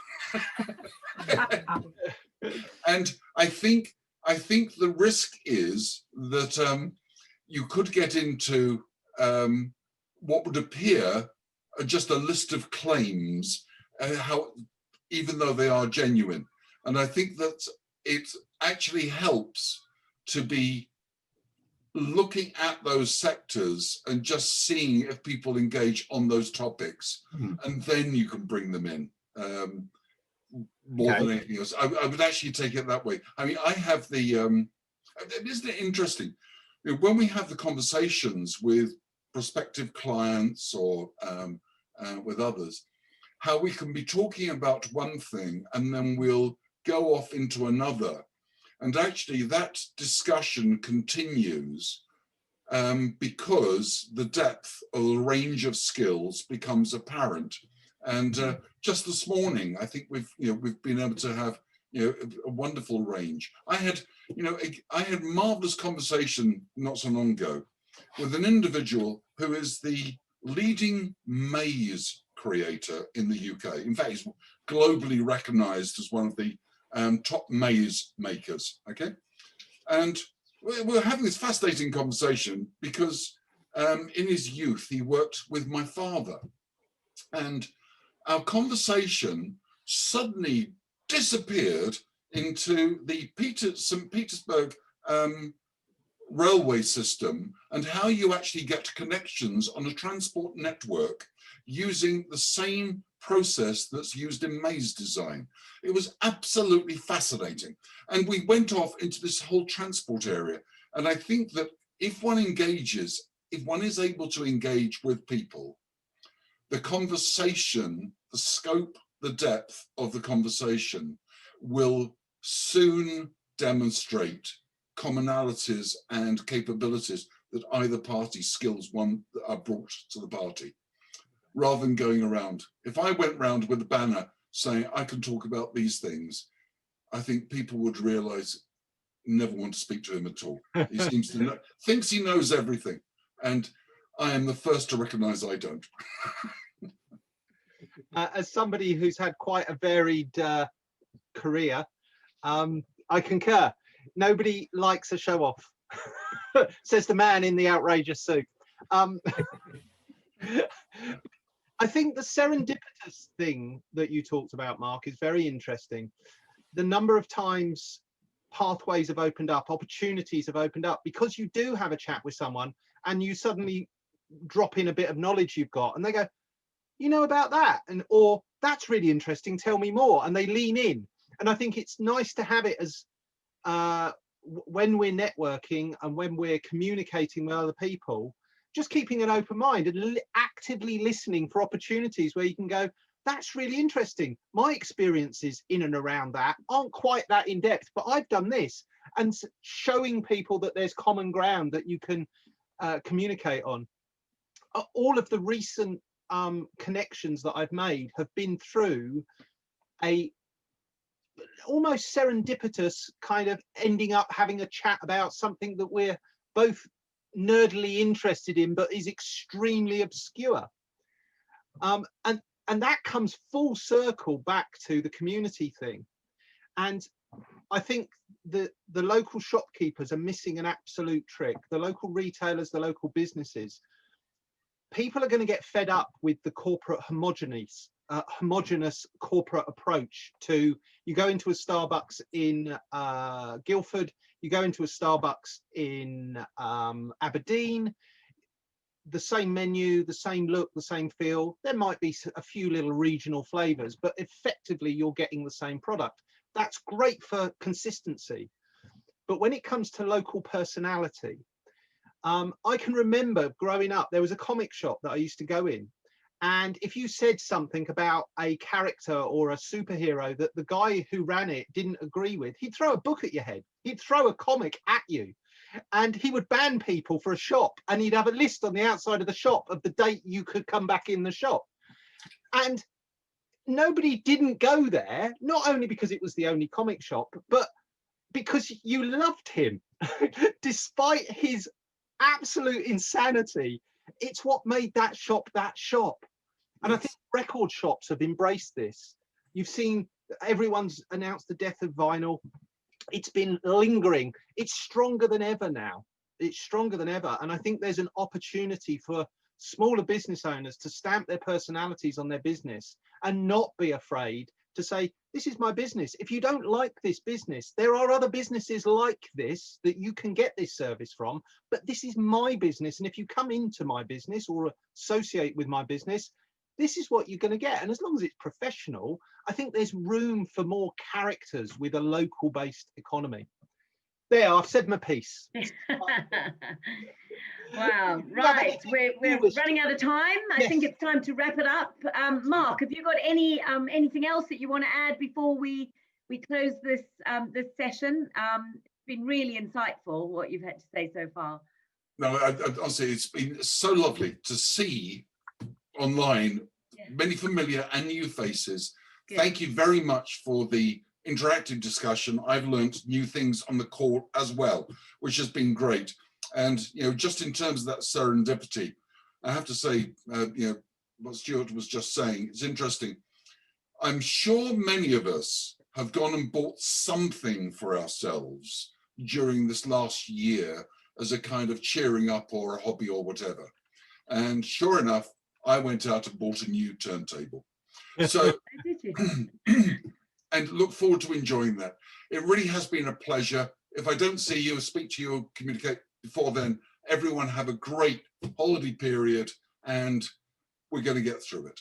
And I think the risk is that you could get into what would appear just a list of claims, even though they are genuine. And I think that it actually helps to be looking at those sectors and just seeing if people engage on those topics, and then you can bring them in more than anything else. I would actually take it that way. I mean, I have the, isn't it interesting? You know, when we have the conversations with prospective clients or with others, how we can be talking about one thing and then we'll go off into another. And actually that discussion continues because the depth of the range of skills becomes apparent. And just this morning, I think we've been able to have a wonderful range. I had marvelous conversation not so long ago with an individual who is the leading maize creator in the UK. In fact, he's globally recognized as one of the top maize makers, okay? And we're having this fascinating conversation because in his youth, he worked with my father. And our conversation suddenly disappeared into the St. Petersburg railway system and how you actually get connections on a transport network using the same process that's used in maize design. It was absolutely fascinating. And we went off into this whole transport area. And I think that if one engages, if one is able to engage with people, the conversation, the scope, the depth of the conversation will soon demonstrate commonalities and capabilities that either party's skills are brought to the party, rather than going around. If I went round with a banner saying I can talk about these things, I think people would realize never want to speak to him at all. He seems to know, thinks he knows everything, and I am the first to recognize I don't. As somebody who's had quite a varied career, I concur. Nobody likes a show off, says the man in the outrageous suit. I think the serendipitous thing that you talked about, Mark, is very interesting. The number of times pathways have opened up, opportunities have opened up because you do have a chat with someone and you suddenly drop in a bit of knowledge you've got and they go, you know about that? And or that's really interesting, tell me more. And they lean in. And I think it's nice to have it as when we're networking and when we're communicating with other people, just keeping an open mind and actively listening for opportunities where you can go, that's really interesting. My experiences in and around that aren't quite that in depth, but I've done this. And showing people that there's common ground that you can communicate on. All of the recent connections that I've made have been through a almost serendipitous kind of ending up having a chat about something that we're both nerdily interested in, but is extremely obscure. And that comes full circle back to the community thing. And I think the local shopkeepers are missing an absolute trick. The local retailers, the local businesses, people are going to get fed up with the corporate homogeneous corporate approach to, you go into a Starbucks in Guildford, you go into a Starbucks in Aberdeen, the same menu, the same look, the same feel. There might be a few little regional flavors, but effectively you're getting the same product. That's great for consistency. But when it comes to local personality, I can remember growing up, there was a comic shop that I used to go in. And if you said something about a character or a superhero that the guy who ran it didn't agree with, he'd throw a book at your head. He'd throw a comic at you. And he would ban people for a shop. And he'd have a list on the outside of the shop of the date you could come back in the shop. And nobody didn't go there, not only because it was the only comic shop, but because you loved him. Despite his absolute insanity, it's what made that shop that shop. And I think record shops have embraced this. You've seen everyone's announced the death of vinyl. It's been lingering. It's stronger than ever now. It's stronger than ever. And I think there's an opportunity for smaller business owners to stamp their personalities on their business and not be afraid to say, this is my business. If you don't like this business, there are other businesses like this that you can get this service from, but this is my business. And if you come into my business or associate with my business, this is what you're going to get. And as long as it's professional, I think there's room for more characters with a local based economy. There, I've said my piece. Wow, right, we're running out of time. I think it's time to wrap it up. Mark, have you got anything else that you want to add before we close this this session? It's been really insightful what you've had to say so far. No, honestly, it's been so lovely to see online many familiar and new faces. Good. Thank you very much for the interactive discussion. I've learned new things on the call as well, which has been great. And, you know, just in terms of that serendipity, I have to say, you know, what Stuart was just saying, it's interesting. I'm sure many of us have gone and bought something for ourselves during this last year as a kind of cheering up or a hobby or whatever. And sure enough, I went out and bought a new turntable. So, and look forward to enjoying that. It really has been a pleasure. If I don't see you, speak to you, or communicate before then, everyone have a great holiday period, and we're going to get through it.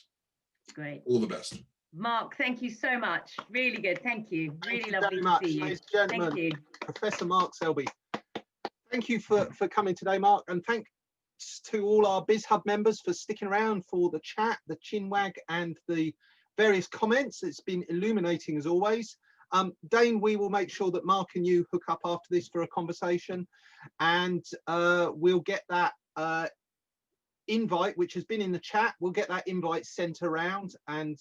Great. All the best. Mark, thank you so much. Really good. Thank you. Really lovely very much, to see you. ladies and gentlemen. Thank you. Professor Mark Selby. Thank you for coming today, Mark, and thanks to all our BizHUB members for sticking around for the chat, the chinwag, and the various comments. It's been illuminating as always. Dane, we will make sure that Mark and you hook up after this for a conversation, and we'll get that invite, which has been in the chat, we'll get that invite sent around and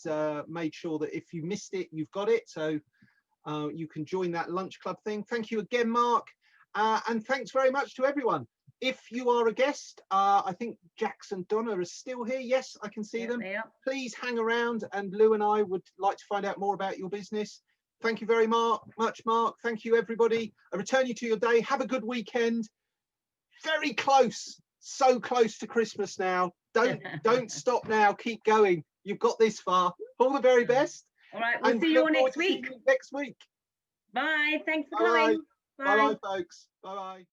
made sure that if you missed it, you've got it, so you can join that lunch club thing. Thank you again, Mark, and thanks very much to everyone. If you are a guest, I think Jax and Donna are still here. Yes, I can see them. Please hang around, and Lou and I would like to find out more about your business. Thank you very much, Mark. Thank you, everybody. I return you to your day. Have a good weekend. Very close, so close to Christmas now. Don't stop now. Keep going. You've got this far. All the very best. All right, we'll see you all next week. Next week. Bye. Thanks for coming. Bye, folks. Bye.